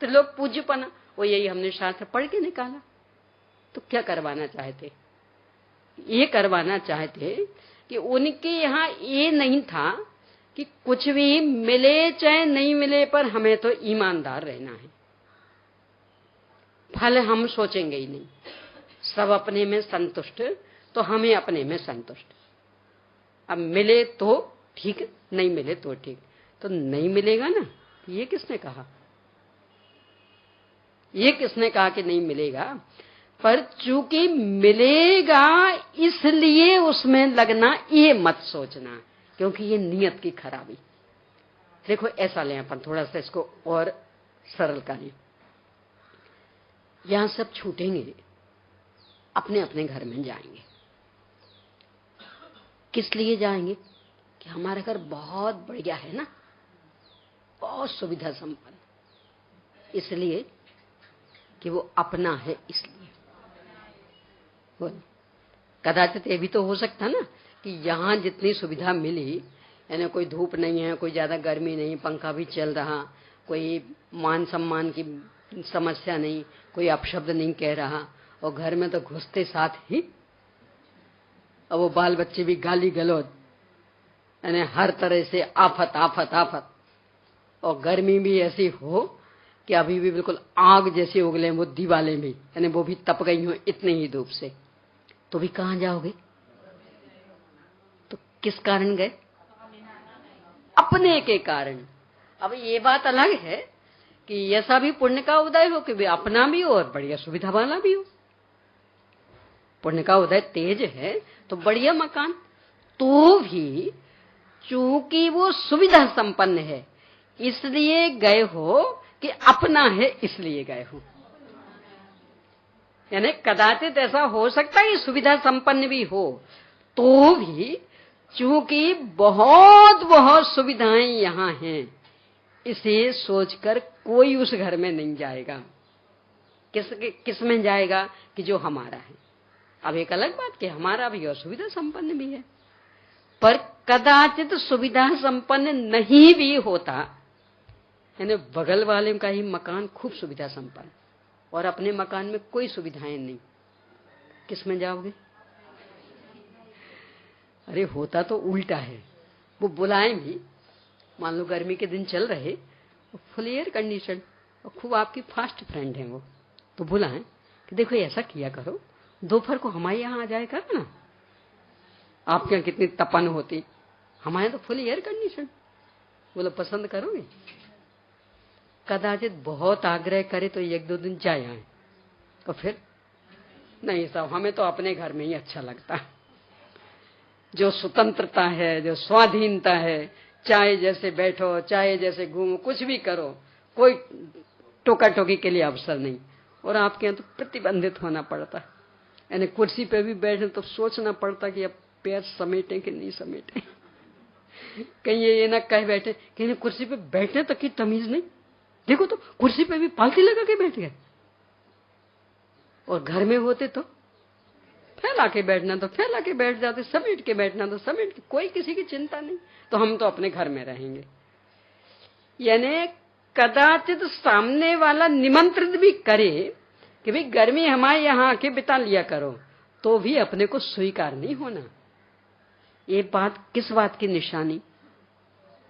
त्रिलोक पूज्यपना, वो यही हमने शास्त्र पढ़ के निकाला। तो क्या करवाना चाहते? ये करवाना चाहते कि उनके यहां ये नहीं था कि कुछ भी मिले चाहे नहीं मिले, पर हमें तो ईमानदार रहना है, फल हम सोचेंगे ही नहीं, सब अपने में संतुष्ट, तो हमें अपने में संतुष्ट। अब मिले तो ठीक, नहीं मिले तो ठीक। तो नहीं मिलेगा ना, ये किसने कहा? ये किसने कहा कि नहीं मिलेगा? पर चूंकि मिलेगा इसलिए उसमें लगना, ये मत सोचना, क्योंकि ये नियत की खराबी। देखो ऐसा लें अपन, थोड़ा सा इसको और सरल करें। यहां सब छूटेंगे, अपने अपने घर में जाएंगे। किस लिए जाएंगे? कि हमारा घर बहुत बढ़िया है ना, बहुत सुविधा संपन्न, इसलिए कि वो अपना है, इसलिए। कदाचित ये भी तो हो सकता ना कि यहां जितनी सुविधा मिली, यानी कोई धूप नहीं है, कोई ज्यादा गर्मी नहीं, पंखा भी चल रहा, कोई मान सम्मान की समस्या नहीं, कोई अपशब्द नहीं कह रहा, और घर में तो घुसते साथ ही अब वो बाल बच्चे भी गाली गलौज, यानी हर तरह से आफत आफत आफत, और गर्मी भी ऐसी हो कि अभी भी बिल्कुल आग जैसे उगले वो दीवाले भी, यानी वो भी तप गई हो इतने ही धूप से। तो भी कहां जाओगे? तो किस कारण गए? अपने के कारण। अब ये बात अलग है कि ऐसा भी पुण्य का उदय हो कि वे अपना भी हो और बढ़िया सुविधा वाला भी हो। पुण्य का उदय तेज है तो बढ़िया मकान, तो भी चूंकि वो सुविधा संपन्न है इसलिए गए हो, कि अपना है इसलिए गए हो। यानी कदाचित ऐसा हो सकता है कि सुविधा संपन्न भी हो, तो भी चूंकि बहुत बहुत सुविधाएं यहां हैं, इसे सोचकर कोई उस घर में नहीं जाएगा। किस में जाएगा? कि जो हमारा है। अब एक अलग बात कि हमारा भी और सुविधा संपन्न भी है, पर कदाचित सुविधा संपन्न नहीं भी होता, यानी बगल वाले का ही मकान खूब सुविधा संपन्न और अपने मकान में कोई सुविधाएं नहीं, किस में जाओगे? अरे होता तो उल्टा है, वो बुलाएं भी मान लो गर्मी के दिन चल रहे, फुल एयर कंडीशन, और खूब आपकी फास्ट फ्रेंड है वो, तो बुलाएं कि देखो ऐसा किया करो, दोपहर को हमारे यहाँ आ जाए करो ना। आपके यहाँ कितनी तपन होती, हमारे यहाँ तो फुल एयर कंडीशन। बोलो पसंद करोगे? कदाचित बहुत आग्रह करे तो 1-2 दिन जाए आए, तो फिर नहीं साहब, हमें तो अपने घर में ही अच्छा लगता है। जो स्वतंत्रता है, जो स्वाधीनता है, चाहे जैसे बैठो, चाहे जैसे घूमो, कुछ भी करो, कोई टोका टोकी के लिए अवसर नहीं। और आपके यहाँ तो प्रतिबंधित होना पड़ता, यानी कुर्सी पे भी बैठे तो सोचना पड़ता कि अब पैर समेटे कि नहीं समेटे। कहीं ये ना कह बैठे कहीं कुर्सी पे बैठने तक की तमीज नहीं। देखो तो कुर्सी पे भी पालती लगा के बैठ गए, और घर में होते तो फैला के बैठना तो फैला के बैठ जाते, समेट के बैठना तो समेट के, कोई किसी की चिंता नहीं। तो हम तो अपने घर में रहेंगे। यानी कदाचित सामने वाला निमंत्रित भी करे कि भाई गर्मी हमारे यहाँ आके बिता लिया करो, तो भी अपने को स्वीकार नहीं होना। ये बात किस बात की निशानी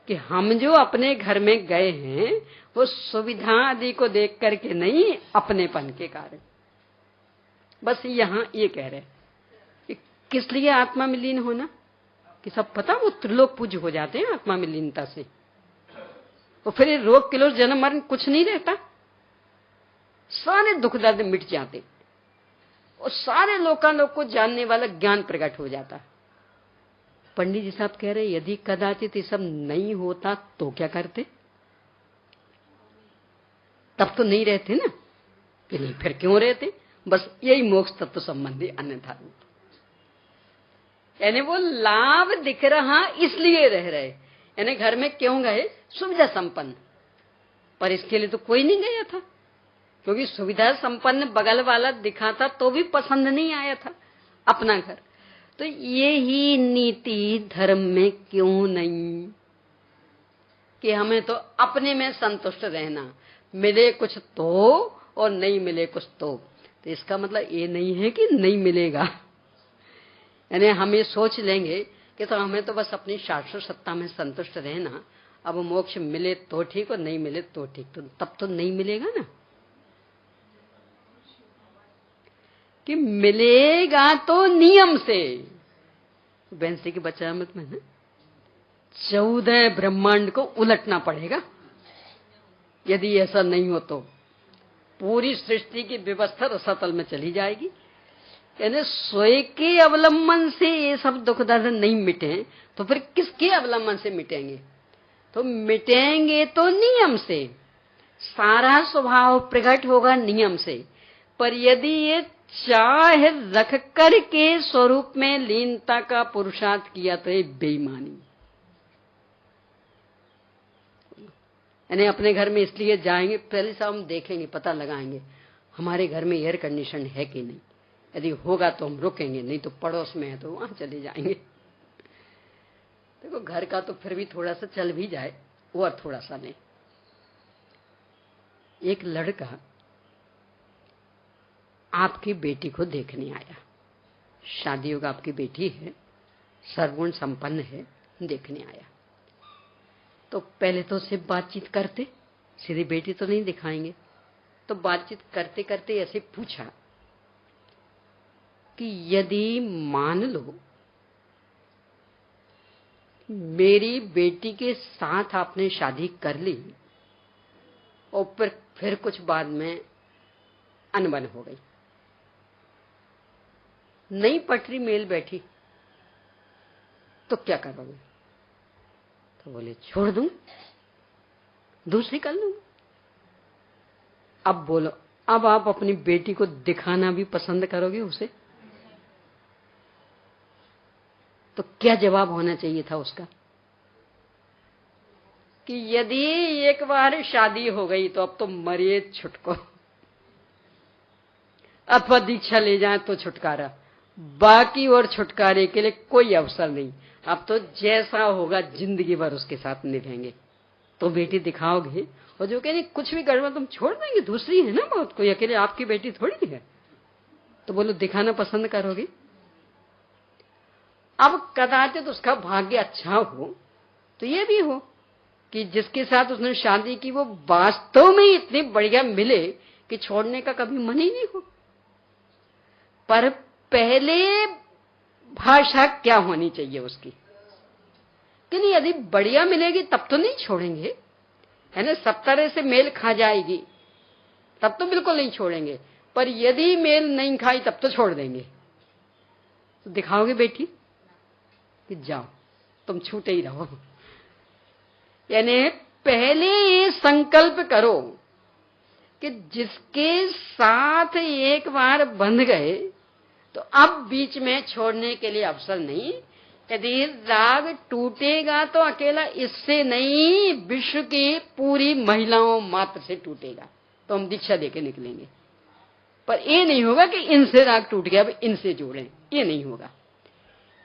कि हम जो अपने घर में गए हैं वो सुविधा आदि को देख करके नहीं, अपनेपन के कारण। बस यहाँ ये कह रहे कि किस लिए आत्मा में लीन होना, कि सब पता वो त्रिलोक पूज्य हो जाते हैं आत्मा में लीनता से। तो फिर रोग किलो जन्म मरण कुछ नहीं रहता, सारे दुख दर्द मिट जाते, और सारे लोकालोक को जानने वाला ज्ञान प्रकट हो जाता। पंडित जी साहब कह रहे यदि कदाचित ये सब नहीं होता तो क्या करते? तब तो नहीं रहते ना, कि नहीं फिर क्यों रहते? बस यही मोक्ष तत्व संबंधी अन्यथा रूप, यानी वो लाभ दिख रहा इसलिए रह रहे। यानी घर में क्यों गए? सुविधा संपन्न, पर इसके लिए तो कोई नहीं गया था, क्योंकि सुविधा संपन्न बगल वाला दिखा था तो भी पसंद नहीं आया था अपना घर। तो ये ही नीति धर्म में क्यों नहीं कि हमें तो अपने में संतुष्ट रहना, मिले कुछ तो और नहीं मिले कुछ तो इसका मतलब ये नहीं है कि नहीं मिलेगा। यानी हम ये सोच लेंगे कि तो हमें तो बस अपनी शाश्वत सत्ता में संतुष्ट रहना, अब मोक्ष मिले तो ठीक और नहीं मिले तो ठीक, तो तब तो नहीं मिलेगा ना। कि मिलेगा तो नियम से, बेंसी के बचामत में ना 14 ब्रह्मांड को उलटना पड़ेगा। यदि ऐसा नहीं हो तो पूरी सृष्टि की व्यवस्था रसातल में चली जाएगी। यानी स्वयं के अवलंबन से ये सब दुख दर्द नहीं मिटे तो फिर किसके अवलंबन से मिटेंगे? तो मिटेंगे तो नियम से, सारा स्वभाव प्रकट होगा नियम से। पर यदि ये चाह रख कर के स्वरूप में लीनता का पुरुषार्थ किया तो ये बेईमानी। यानी अपने घर में इसलिए जाएंगे, पहले से हम देखेंगे, पता लगाएंगे हमारे घर में एयर कंडीशन है कि नहीं। यदि होगा तो हम रुकेंगे, नहीं तो पड़ोस में है तो वहां चले जाएंगे। देखो घर का तो फिर भी थोड़ा सा चल भी जाए, और थोड़ा सा नहीं। एक लड़का आपकी बेटी को देखने आया, शादी होगा, आपकी बेटी है, सर्वगुण संपन्न है, देखने आया। तो पहले तो उससे बातचीत करते, सीधी बेटी तो नहीं दिखाएंगे, तो बातचीत करते करते ऐसे पूछा कि यदि मान लो मेरी बेटी के साथ आपने शादी कर ली और फिर कुछ बाद में अनबन हो गई, नई पटरी मेल बैठी, तो क्या करोगे? तो बोले छोड़ दूं, दूसरी कर लूं। अब बोलो, अब आप अपनी बेटी को दिखाना भी पसंद करोगे उसे? तो क्या जवाब होना चाहिए था उसका कि यदि एक बार शादी हो गई तो अब तो मरिए छुटको, अथवा दीक्षा ले जाए तो छुटकारा, बाकी और छुटकारे के लिए कोई अवसर नहीं। अब तो जैसा होगा जिंदगी भर उसके साथ निभाएंगे। तो बेटी दिखाओगे, और जो कह रही कुछ भी गड़बड़ तुम छोड़ देंगे, दूसरी है ना बहुत, कोई अकेले आपकी बेटी थोड़ी है। तो बोलो दिखाना पसंद करोगे? अब कदाचित उसका भाग्य अच्छा हो तो ये भी हो कि जिसके साथ उसने शादी की वो वास्तव में इतनी बढ़िया मिले कि छोड़ने का कभी मन ही नहीं हो। पर पहले भाषा क्या होनी चाहिए उसकी कि नहीं, यदि बढ़िया मिलेगी तब तो नहीं छोड़ेंगे, है ना। सब तरह से मेल खा जाएगी तब तो बिल्कुल नहीं छोड़ेंगे, पर यदि मेल नहीं खाई तब तो छोड़ देंगे। तो दिखाओगे बेटी कि जाओ तुम छूटे ही रहो। यानी पहले ये संकल्प करो कि जिसके साथ एक बार बंध गए तो अब बीच में छोड़ने के लिए अवसर नहीं। यदि राग टूटेगा तो अकेला इससे नहीं, विश्व की पूरी महिलाओं मात्र से टूटेगा। तो हम दीक्षा देके निकलेंगे, पर ये नहीं होगा कि इनसे राग टूट गया अब इनसे जोड़ें, ये नहीं होगा।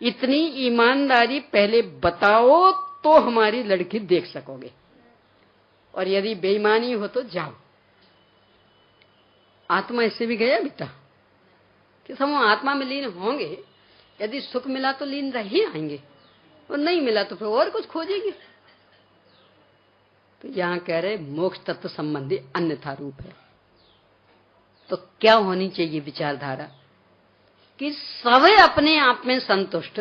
इतनी ईमानदारी पहले बताओ तो हमारी लड़की देख सकोगे, और यदि बेईमानी हो तो जाओ। आत्मा इससे भी गया बेटा कि हम आत्मा में लीन होंगे, यदि सुख मिला तो लीन रह ही आएंगे, और नहीं मिला तो फिर और कुछ खोजेंगे। तो यहां कह रहे मोक्ष तत्व संबंधी अन्यथा रूप है। तो क्या होनी चाहिए विचारधारा कि सब अपने आप में संतुष्ट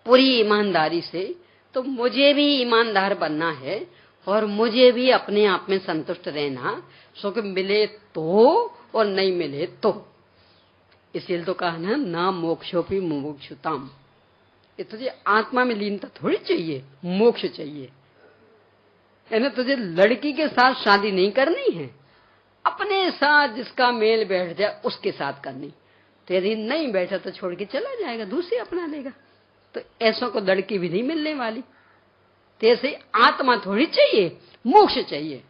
पूरी ईमानदारी से, तो मुझे भी ईमानदार बनना है और मुझे भी अपने आप में संतुष्ट रहना, सुख मिले तो और नहीं मिले तो। इसलिए तो कहा ना मोक्षोपि मुमुक्षुताम। ये तुझे आत्मा में लीनता थोड़ी चाहिए, मोक्ष चाहिए, है ना। तुझे लड़की के साथ शादी नहीं करनी है, अपने साथ जिसका मेल बैठ जाए उसके साथ करनी। तो यदि नहीं बैठा तो छोड़ के चला जाएगा, दूसरी अपना लेगा। तो ऐसों को लड़की भी नहीं मिलने वाली। तो ऐसे आत्मा थोड़ी चाहिए, मोक्ष चाहिए।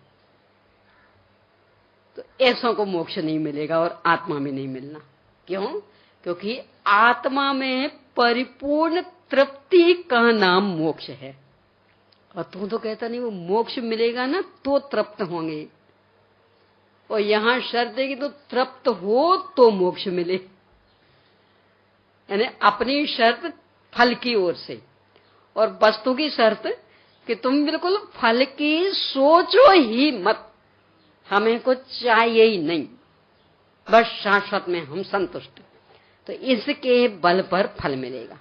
तो ऐसों को मोक्ष नहीं मिलेगा और आत्मा में नहीं मिलना। क्यों? क्योंकि आत्मा में परिपूर्ण तृप्ति का नाम मोक्ष है। और तू तो कहता नहीं वो मोक्ष मिलेगा ना तो तृप्त होंगे, और यहां शर्त है कि तो तृप्त हो तो मोक्ष मिले। यानी अपनी शर्त फल की ओर से, और वस्तु की शर्त कि तुम बिल्कुल फल की सोचो ही मत, हमें कुछ चाहिए ही नहीं, बस शाश्वत में हम संतुष्ट। तो इसके बल पर फल मिलेगा,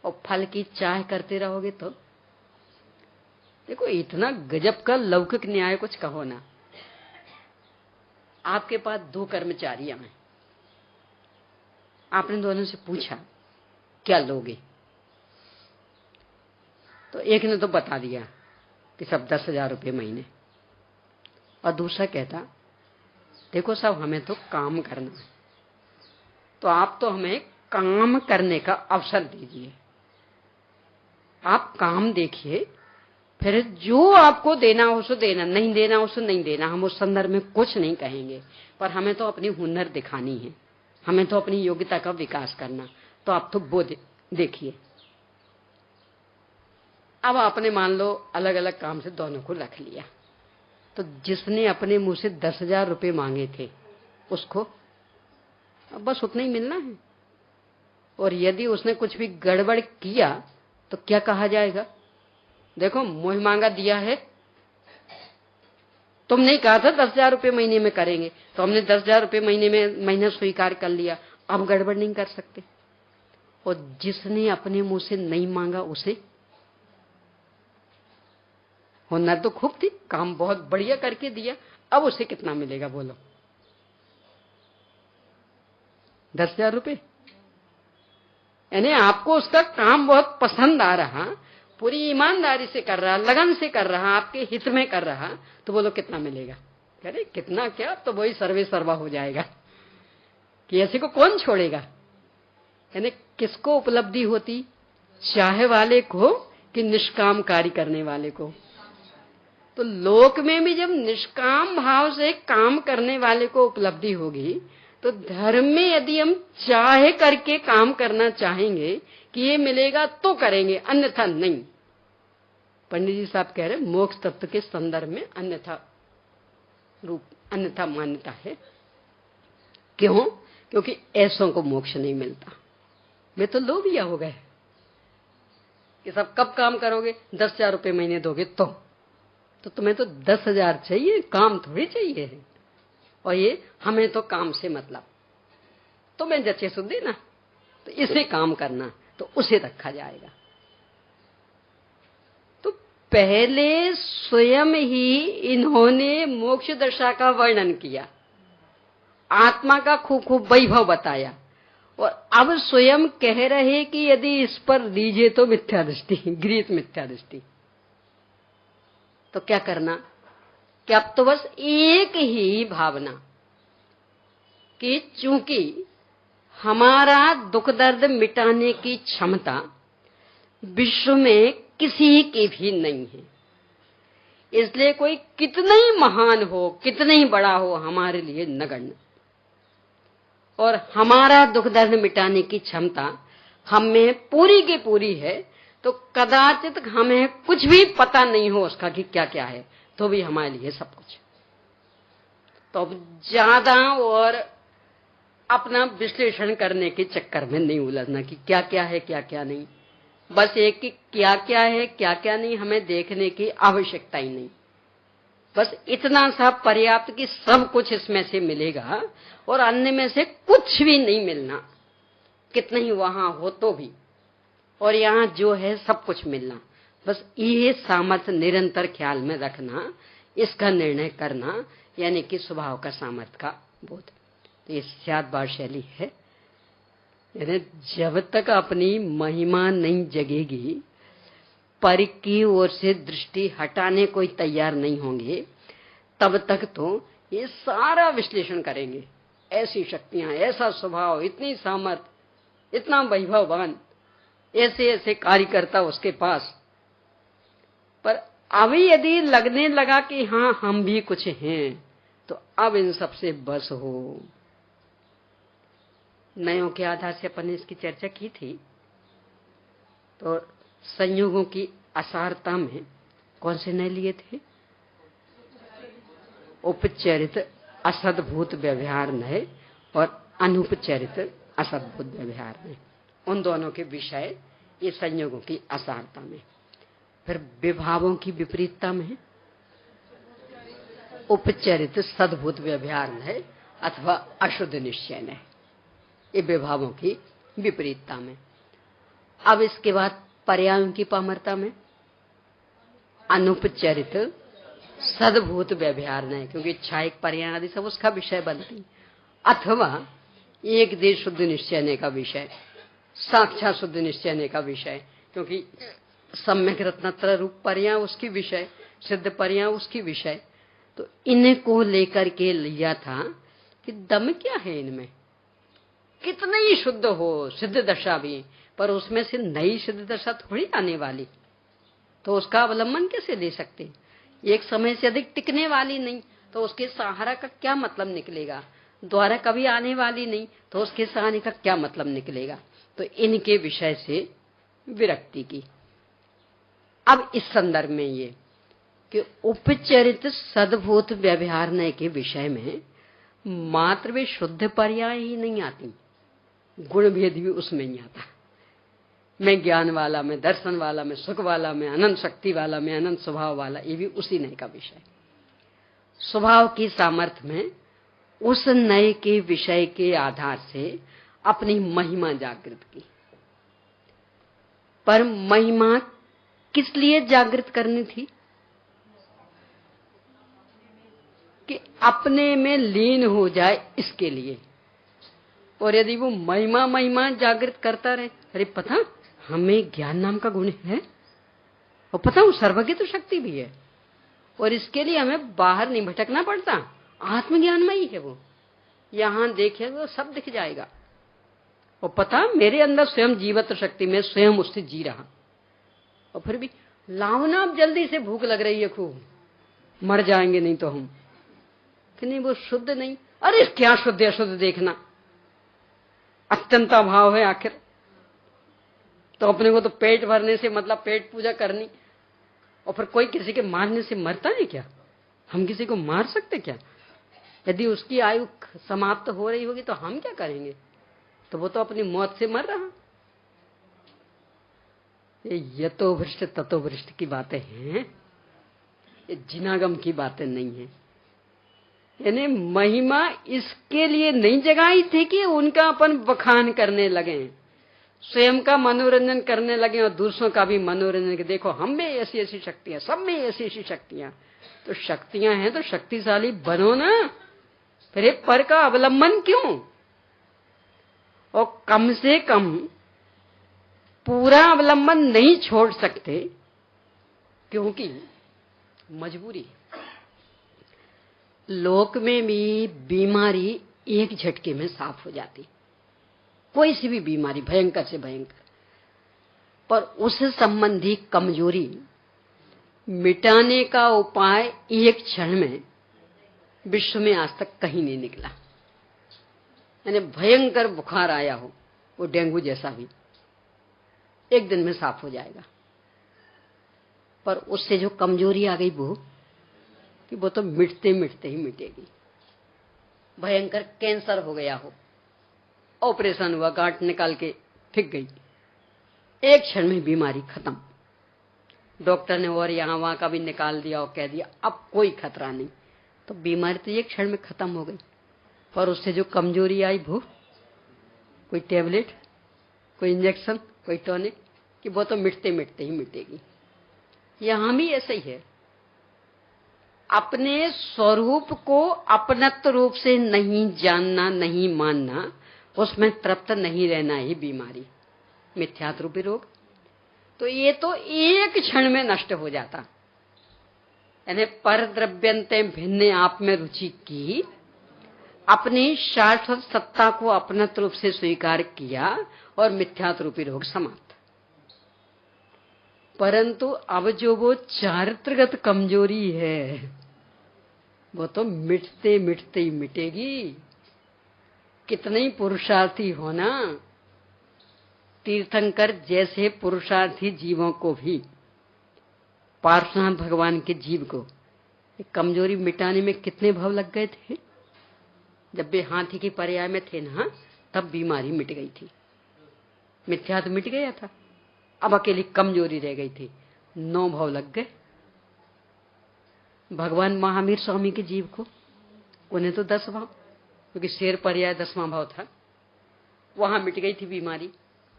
और फल की चाह करते रहोगे तो देखो इतना गजब का लौकिक न्याय कुछ कहो ना। आपके पास 2 कर्मचारी हैं, आपने दोनों से पूछा क्या लोगे, तो एक ने तो बता दिया कि सब 10,000 रुपये महीने, और दूसरा कहता देखो साहब हमें तो काम करना है, तो आप तो हमें काम करने का अवसर दीजिए, आप काम देखिए, फिर जो आपको देना हो सो देना, नहीं देना हो सो नहीं देना। हम उस संदर्भ में कुछ नहीं कहेंगे, पर हमें तो अपनी हुनर दिखानी है, हमें तो अपनी योग्यता का विकास करना, तो आप तो वो देखिए। अब आपने मान लो अलग अलग काम से दोनों को रख लिया, तो जिसने अपने मुंह से 10,000 रुपये मांगे थे उसको अब बस उतना ही मिलना है, और यदि उसने कुछ भी गड़बड़ किया तो क्या कहा जाएगा? देखो मुंह मांगा दिया है, तुमने कहा था 10,000 रुपये महीने में करेंगे, तो हमने 10,000 रुपये महीना स्वीकार कर लिया, अब गड़बड़ नहीं कर सकते। और जिसने अपने मुंह से नहीं मांगा उसे होना तो खूब थी, काम बहुत बढ़िया करके दिया, अब उसे कितना मिलेगा बोलो? 10,000 रुपये। यानी आपको उसका काम बहुत पसंद आ रहा, पूरी ईमानदारी से कर रहा, लगन से कर रहा, आपके हित में कर रहा, तो बोलो कितना मिलेगा? कह रहे कितना क्या, तो वही सर्वे सर्वा हो जाएगा कि ऐसे को कौन छोड़ेगा। यानी किसको उपलब्धि होती? चाहे वाले को कि निष्काम कार्य करने वाले को। तो लोक में भी जब निष्काम भाव से काम करने वाले को उपलब्धि होगी, तो धर्म में यदि हम चाहे करके काम करना चाहेंगे कि ये मिलेगा तो करेंगे, अन्यथा नहीं। पंडित जी साहब कह रहे मोक्ष तत्व के संदर्भ में अन्यथा रूप, अन्यथा मान्यता है। क्यों? क्योंकि ऐसों को मोक्ष नहीं मिलता। वे तो लोभिया हो गए कि सब कब काम करोगे, 10,000 रुपये महीने दोगे तो तो तुम्हें तो 10,000 चाहिए, काम थोड़ी चाहिए है। और ये हमें तो काम से मतलब, तुम्हें जचे सुधी ना, तो इसे काम करना, तो उसे रखा जाएगा। तो पहले स्वयं ही इन्होंने मोक्ष दशा का वर्णन किया, आत्मा का खूब खूब वैभव बताया, और अब स्वयं कह रहे कि यदि इस पर लीजिए तो मिथ्या दृष्टि, गृहीत मिथ्या दृष्टि। तो क्या करना कि अब तो बस एक ही भावना कि चूंकि हमारा दुख दर्द मिटाने की क्षमता विश्व में किसी की भी नहीं है, इसलिए कोई कितना ही महान हो, कितना ही बड़ा हो, हमारे लिए नगण्य। और हमारा दुख दर्द मिटाने की क्षमता हम में पूरी की पूरी है, तो कदाचित हमें कुछ भी पता नहीं हो उसका कि क्या क्या है, तो भी हमारे लिए सब कुछ। तो अब ज्यादा और अपना विश्लेषण करने के चक्कर में नहीं उलझना कि क्या क्या है क्या क्या नहीं, बस एक कि क्या क्या है क्या क्या नहीं हमें देखने की आवश्यकता ही नहीं, बस इतना सा पर्याप्त कि सब कुछ इसमें से मिलेगा और अन्य में से कुछ भी नहीं मिलना, कितना ही वहां हो तो भी, और यहां जो है सब कुछ मिलना। बस ये सामर्थ्य निरंतर ख्याल में रखना, इसका निर्णय करना, यानी कि स्वभाव का सामर्थ्य का बोध। तो ये स्याद्भाव शैली है। यानी जब तक अपनी महिमा नहीं जगेगी, पर की ओर से दृष्टि हटाने कोई तैयार नहीं होंगे, तब तक तो ये सारा विश्लेषण करेंगे, ऐसी शक्तियां, ऐसा स्वभाव, इतनी सामर्थ्य, इतना वैभववान, ऐसे ऐसे कार्यकर्ता उसके पास। पर अभी यदि लगने लगा कि हाँ हम भी कुछ हैं, तो अब इन सबसे बस हो। नयों के आधार से अपन ने इसकी चर्चा की थी। तो संयोगों की असारता में कौन से नए लिए थे? उपचरित असद्भूत व्यवहार नए और अनुपचरित असद्भूत व्यवहार नए, उन दोनों के विषय ये संयोगों की असारता में। फिर विभावों की विपरीतता में उपचरित सद्भूत व्यवहार नए अथवा अशुद्ध निश्चय नए, ये विभावों की विपरीतता में। अब इसके बाद पर्यायों की पामरता में अनुपचरित सद्भूत व्यवहार नहीं, क्योंकि इच्छा एक पर्याय आदि सब उसका विषय बनती, अथवा एक देश शुद्ध निश्चयने का विषय, साक्षात शुद्ध निश्चयने का विषय, क्योंकि सम्यक रत्नत्र रूप पर्याय उसकी विषय, सिद्ध पर्याय उसकी विषय। तो इनको लेकर के लिया था कि दम क्या है इनमें, कितने ही शुद्ध हो सिद्ध दशा भी, पर उसमें से नई सिद्ध दशा थोड़ी आने वाली, तो उसका अवलंबन कैसे ले सकते? एक समय से अधिक टिकने वाली नहीं, तो उसके सहारा का क्या मतलब निकलेगा? द्वारा कभी आने वाली नहीं, तो उसके सहारे का क्या मतलब निकलेगा? तो इनके विषय से विरक्ति की। अब इस संदर्भ में ये कि उपचरित सद्भूत व्यवहार के विषय में मात्र वे शुद्ध पर्याय ही नहीं आती, गुण भेद भी उसमें ही आता। मैं ज्ञान वाला, मैं दर्शन वाला, मैं सुख वाला, मैं अनंत शक्ति वाला, मैं अनंत स्वभाव वाला, ये भी उसी नए का विषय। स्वभाव की सामर्थ्य में उस नए के विषय के आधार से अपनी महिमा जागृत की। पर महिमा किस लिए जागृत करनी थी? कि अपने में लीन हो जाए, इसके लिए। और यदि वो महिमा महिमा जागृत करता रहे, अरे पता हमें ज्ञान नाम का गुण है, और पता हूं सर्वज्ञ तो शक्ति भी है, और इसके लिए हमें बाहर नहीं भटकना पड़ता, आत्मज्ञानमय है वो, यहां देखे तो सब दिख जाएगा। और पता मेरे अंदर स्वयं जीवत शक्ति में स्वयं उससे जी रहा, और फिर भी लावना अब जल्दी से भूख लग रही है खूब, मर जाएंगे नहीं तो हम, कि नहीं वो शुद्ध नहीं। अरे क्या शुद्ध अशुद्ध देखना, अत्यंता भाव है आखिर। तो अपने को तो पेट भरने से मतलब पेट पूजा करनी, और फिर कोई किसी के मारने से मरता है क्या? हम किसी को मार सकते क्या? यदि उसकी आयु समाप्त हो रही होगी तो हम क्या करेंगे? तो वो तो अपनी मौत से मर रहा। ये तो भ्रष्ट ततो भ्रष्ट की बातें हैं। ये जिनागम की बातें नहीं है। यानी महिमा इसके लिए नहीं जगाई थी कि उनका अपन बखान करने लगे, स्वयं का मनोरंजन करने लगे और दूसरों का भी मनोरंजन, देखो हम में ऐसी ऐसी शक्तियां, सब में ऐसी ऐसी शक्तियां। तो शक्तियां हैं तो शक्तिशाली बनो ना, फिर पर का अवलंबन क्यों? और कम से कम पूरा अवलंबन नहीं छोड़ सकते क्योंकि मजबूरी। लोक में भी बीमारी एक झटके में साफ हो जाती, कोई सी भी बीमारी भयंकर से भयंकर, पर उस संबंधी कमजोरी मिटाने का उपाय एक क्षण में विश्व में आज तक कहीं नहीं निकला। यानी भयंकर बुखार आया हो, वो डेंगू जैसा भी, एक दिन में साफ हो जाएगा, पर उससे जो कमजोरी आ गई वो तो मिटते मिटते ही मिटेगी। भयंकर कैंसर हो गया हो, ऑपरेशन हुआ, गांठ निकाल के फेंक गई, एक क्षण में बीमारी खत्म। डॉक्टर ने और यहां वहां का भी निकाल दिया और कह दिया अब कोई खतरा नहीं, तो बीमारी तो एक क्षण में खत्म हो गई, पर उससे जो कमजोरी आई कोई टेबलेट, कोई इंजेक्शन, कोई टॉनिक, कि वो तो मिटते मिटते ही मिटेगी। यहां भी ऐसा ही है, अपने स्वरूप को अपनत्व रूप से नहीं जानना, नहीं मानना, उसमें तृप्त नहीं रहना ही बीमारी, मिथ्यात्व रूपी रोग। तो ये तो एक क्षण में नष्ट हो जाता। यानी पर द्रव्यंते भिन्न आप में रुचि की, अपनी शाश्वत सत्ता को अपनत्व रूप से स्वीकार किया और मिथ्यात्व रूपी रोग समाप्त। परंतु अब जो वो चारित्रगत कमजोरी है वो तो मिटते मिटते ही मिटेगी। कितने ही पुरुषार्थी होना, तीर्थंकर जैसे पुरुषार्थी जीवों को भी, पार्श्वनाथ भगवान के जीव को कमजोरी मिटाने में कितने भाव लग गए थे। जब वे हाथी के पर्याय में थे ना, तब बीमारी मिट गई थी, मिथ्यात्व मिट गया था, अब अकेली कमजोरी रह गई थी, 9 भाव लग गए। भगवान महावीर स्वामी के जीव को, उन्हें तो 10 भाव, क्योंकि शेर पर्याय 10वां भाव था, वहां मिट गई थी बीमारी।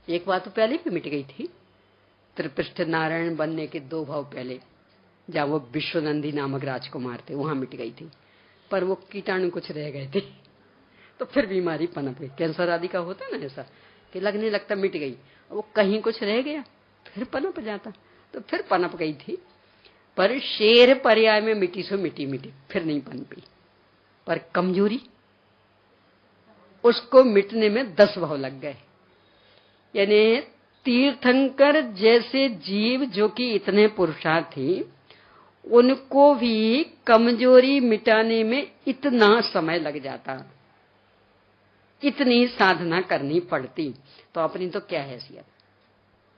एक बार तो पहले भी मिट गई थी, त्रिपृष्ठ नारायण बनने के 2 भाव पहले, जहां वो विश्वनंदी नामक राजकुमार थे, वहां मिट गई थी, पर वो कीटाणु कुछ रह गए थे, तो फिर बीमारी पनप गई। कैंसर आदि का होता है ना ऐसा, कि लगने लगता मिट गई, वो कहीं कुछ रह गया फिर पनप जाता, तो फिर पनप गई थी। पर शेर पर्याय में मिट्टी सो मिट्टी मिट्टी, फिर नहीं पनपी। पर कमजोरी, उसको मिटने में 10 भाव लग गए। यानी तीर्थंकर जैसे जीव जो कि इतने पुरुषार्थी, उनको भी कमजोरी मिटाने में इतना समय लग जाता, इतनी साधना करनी पड़ती, तो अपनी तो क्या हैसियत।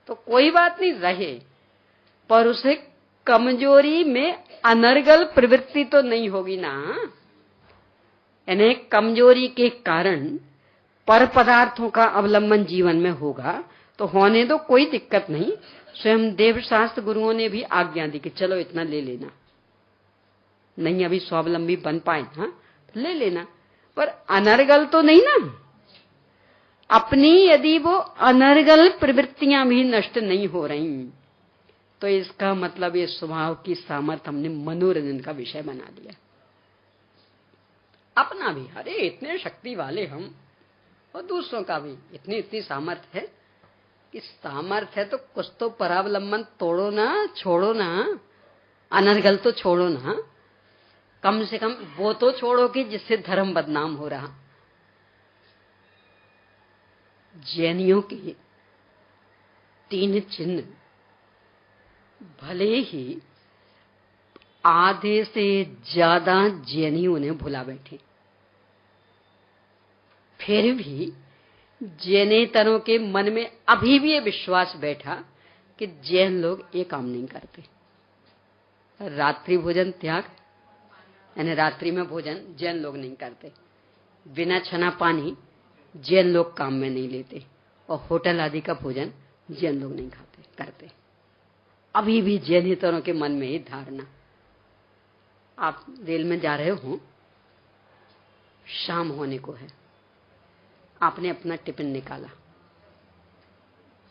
तो कोई बात नहीं रहे, पर उसे कमजोरी में अनर्गल प्रवृत्ति तो नहीं होगी ना। यानी कमजोरी के कारण पर पदार्थों का अवलंबन जीवन में होगा, तो होने दो, कोई दिक्कत नहीं। स्वयं देवशास्त्र गुरुओं ने भी आज्ञा दी कि चलो इतना ले लेना, नहीं अभी स्वावलंबी बन पाए ना, तो ले लेना, पर अनर्गल तो नहीं ना। अपनी यदि वो अनर्गल प्रवृत्तियां भी नष्ट नहीं हो रही, तो इसका मतलब ये स्वभाव की सामर्थ्य हमने मनोरंजन का विषय बना दिया। अपना भी, अरे इतने शक्ति वाले हम, और दूसरों का भी इतनी इतनी सामर्थ्य है, कि सामर्थ्य है तो कुछ तो परावलंबन तोड़ो ना, छोड़ो ना, अनर्गल तो छोड़ो ना, कम से कम वो तो छोड़ो कि जिससे धर्म बदनाम हो रहा। जैनियों के 3 चिन्ह भले ही आधे से ज्यादा जैनी उन्हें भुला बैठे, फिर भी जैनेतरों के मन में अभी भी ये विश्वास बैठा कि जैन लोग ये काम नहीं करते। रात्रि भोजन त्याग, यानी रात्रि में भोजन जैन लोग नहीं करते, बिना छना पानी जैन लोग काम में नहीं लेते, और होटल आदि का भोजन जैन लोग नहीं खाते करते। अभी भी जैनेतरों के मन में ये धारणा, आप रेल में जा रहे हो, शाम होने को है, आपने अपना टिफिन निकाला,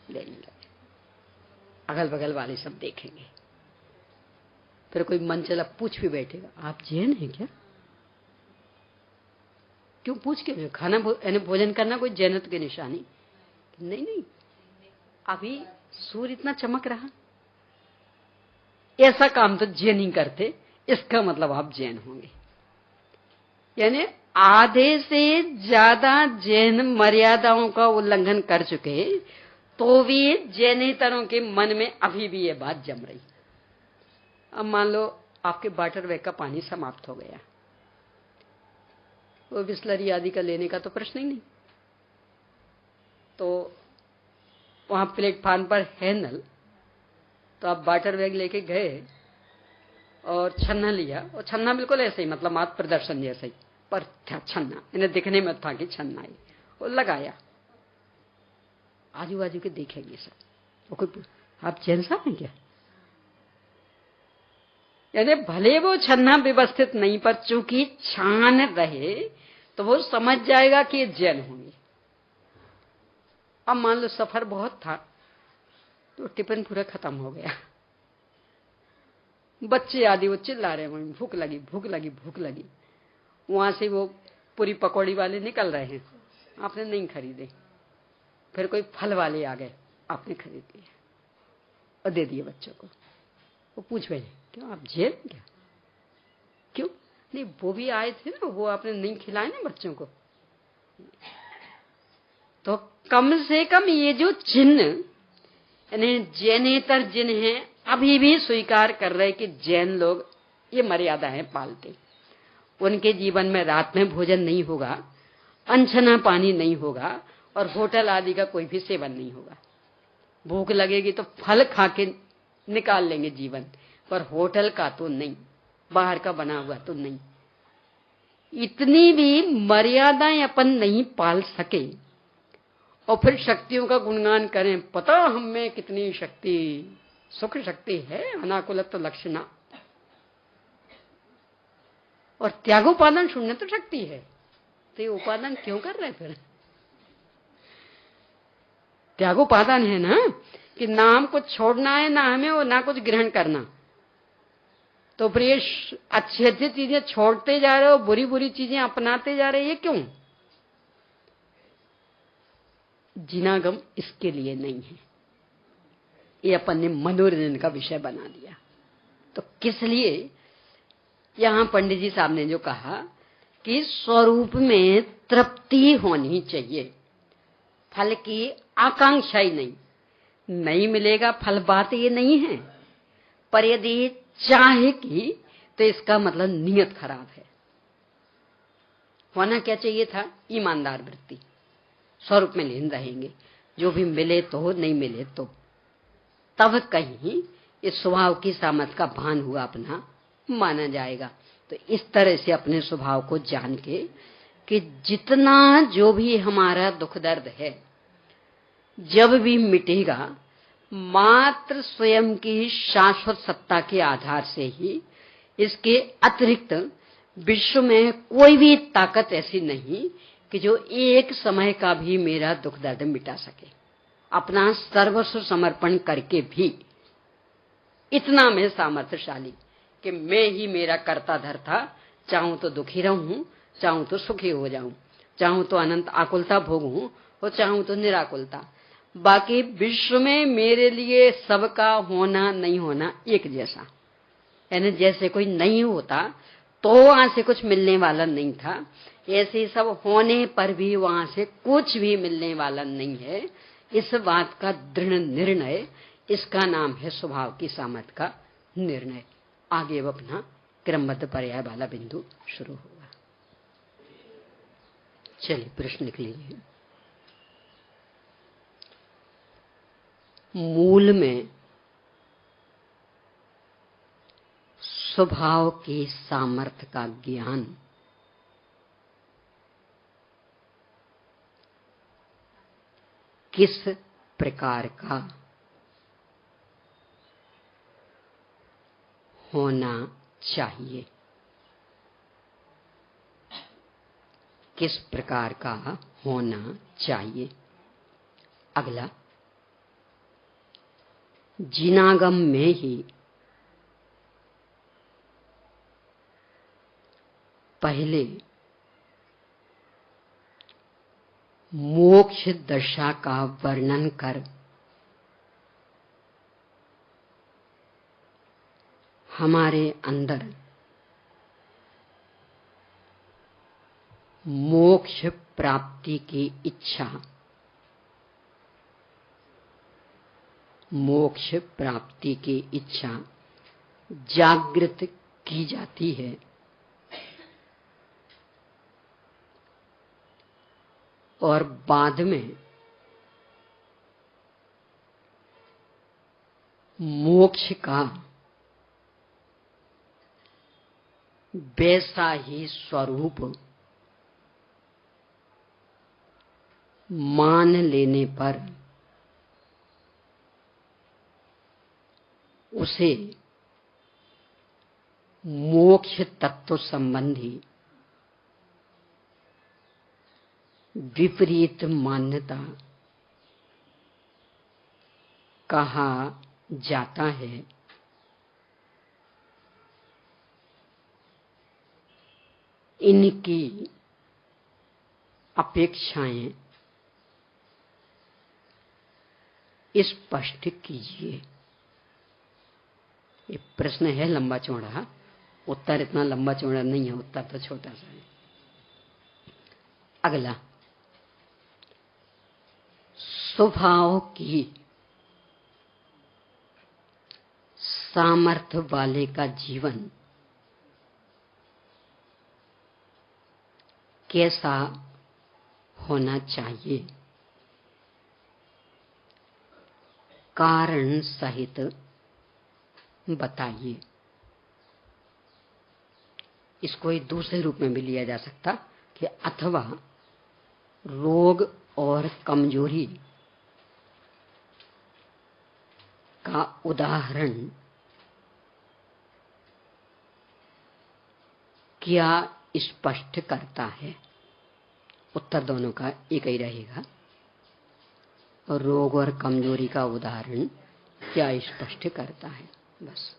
लेने लगे, अगल बगल वाले सब देखेंगे, फिर कोई मन चला पूछ भी बैठेगा, आप जैन हैं क्या? क्यों पूछ के? खाना भोजन करना कोई जैनत्व की निशानी नहीं? नहीं, अभी सूर्य इतना चमक रहा, ऐसा काम तो जैन नहीं करते, इसका मतलब आप जैन होंगे। यानी आधे से ज्यादा जैन मर्यादाओं का उल्लंघन कर चुके, तो भी जैनेतरों के मन में अभी भी ये बात जम रही। अब मान लो आपके वाटर बैग का पानी समाप्त हो गया, वो बिस्लरी आदि का लेने का तो प्रश्न ही नहीं, तो वहां प्लेटफार्म पर है नल, तो आप वाटर बैग लेके गए और छन्ना लिया, और छन्ना बिल्कुल ऐसे ही, मतलब मात्र प्रदर्शन जैसे ही, पर था छन्ना, इन्हें दिखने में था कि छन्ना ही, वो लगाया, आजू बाजू के देखेंगे सब, वो कोई आप जैन साहब हैं क्या? यानी भले वो छन्ना व्यवस्थित नहीं, पर चूंकि छान रहे तो वो समझ जाएगा कि ये जैन होंगे। अब मान लो सफर बहुत था, तो टिफिन पूरा खत्म हो गया, बच्चे आदि वो चिल्ला रहे हैं, भूख लगी भूख लगी भूख लगी, वहां से वो पूरी पकौड़ी वाले निकल रहे हैं, आपने नहीं खरीदे, फिर कोई फल वाले आ गए, आपने खरीद लिए और दे दिए बच्चों को। वो पूछ रहे क्यों आप जैन क्या? क्यों नहीं, वो भी आए थे ना, वो आपने नहीं खिलाए ना बच्चों को। तो कम से कम ये जो चिन्ह, यानी जैनेतर जिन हैं, अभी भी स्वीकार कर रहे कि जैन लोग ये मर्यादाएं पालते, उनके जीवन में रात में भोजन नहीं होगा, अनछना पानी नहीं होगा, और होटल आदि का कोई भी सेवन नहीं होगा। भूख लगेगी तो फल खा के निकाल लेंगे जीवन, पर होटल का तो नहीं, बाहर का बना हुआ तो नहीं। इतनी भी मर्यादाएं अपन नहीं पाल सके और फिर शक्तियों का गुणगान करें, पता हम में कितनी शक्ति, सुख शक्ति है, अनाकुलत्व लक्षणा, और त्यागोपादान शून्य तो शक्ति है, तो ये उपादान क्यों कर रहे फिर? त्यागोपादान है ना, कि ना हमको छोड़ना है, ना हमें वो, ना कुछ ग्रहण करना, तो फिर ये अच्छी अच्छी चीजें छोड़ते जा रहे हो, बुरी बुरी चीजें अपनाते जा रहे, ये क्यों? जिनागम इसके लिए नहीं है, ये अपन ने मनोरंजन का विषय बना दिया। तो किस लिए? यहां पंडित जी साहब ने जो कहा कि स्वरूप में तृप्ति होनी चाहिए, फल की आकांक्षा ही नहीं, नहीं मिलेगा फल, बात ये नहीं है, पर यदि चाहे की तो इसका मतलब नियत खराब है। होना क्या चाहिए था? ईमानदार वृत्ति, स्वरूप में लीन रहेंगे, जो भी मिले तो, नहीं मिले तो, तब कहीं इस स्वभाव की सामर्थ का भान हुआ अपना माना जाएगा। तो इस तरह से अपने स्वभाव को जान के कि जितना जो भी हमारा दुख दर्द है, जब भी मिटेगा, मात्र स्वयं की शाश्वत सत्ता के आधार से ही, इसके अतिरिक्त विश्व में कोई भी ताकत ऐसी नहीं कि जो एक समय का भी मेरा दुख दर्द मिटा सके। अपना सर्वस्व समर्पण करके भी इतना मैं सामर्थ्यशाली कि मैं ही मेरा कर्ता धर्ता, चाहूं तो दुखी रहूं, चाहूं तो सुखी हो जाऊं, चाहूं तो अनंत आकुलता भोगूं और चाहूं तो निराकुलता। बाकी विश्व में मेरे लिए सबका होना नहीं होना एक जैसा, यानी जैसे कोई नहीं होता तो वहां से कुछ मिलने वाला नहीं था, ऐसे सब होने पर भी वहां से कुछ भी मिलने वाला नहीं है। इस बात का दृढ़ निर्णय, इसका नाम है स्वभाव की सामर्थ्य का निर्णय। आगे अब अपना क्रमबद्ध पर्याय वाला बिंदु शुरू होगा। चलिए प्रश्न लिख लीजिए। मूल में स्वभाव के सामर्थ्य का ज्ञान किस प्रकार का होना चाहिए? किस प्रकार का होना चाहिए। अगला, जिनागम में ही पहले मोक्ष दशा का वर्णन कर हमारे अंदर मोक्ष प्राप्ति की इच्छा, मोक्ष प्राप्ति की इच्छा जागृत की जाती है और बाद में मोक्ष का वैसा ही स्वरूप मान लेने पर उसे मोक्ष तत्व संबंधी विपरीत मान्यता कहा जाता है। इनकी अपेक्षाएं स्पष्ट कीजिए। ये प्रश्न है लंबा चौड़ा, उत्तर इतना लंबा चौड़ा नहीं है, उत्तर तो छोटा सा है। अगला, स्वभाव की सामर्थ्य वाले का जीवन कैसा होना चाहिए, कारण सहित बताइए। इसको एक दूसरे रूप में भी लिया जा सकता कि अथवा रोग और कमजोरी का उदाहरण क्या स्पष्ट करता है। उत्तर दोनों का एक ही रहेगा। रोग और कमजोरी का उदाहरण क्या स्पष्ट करता है, बस।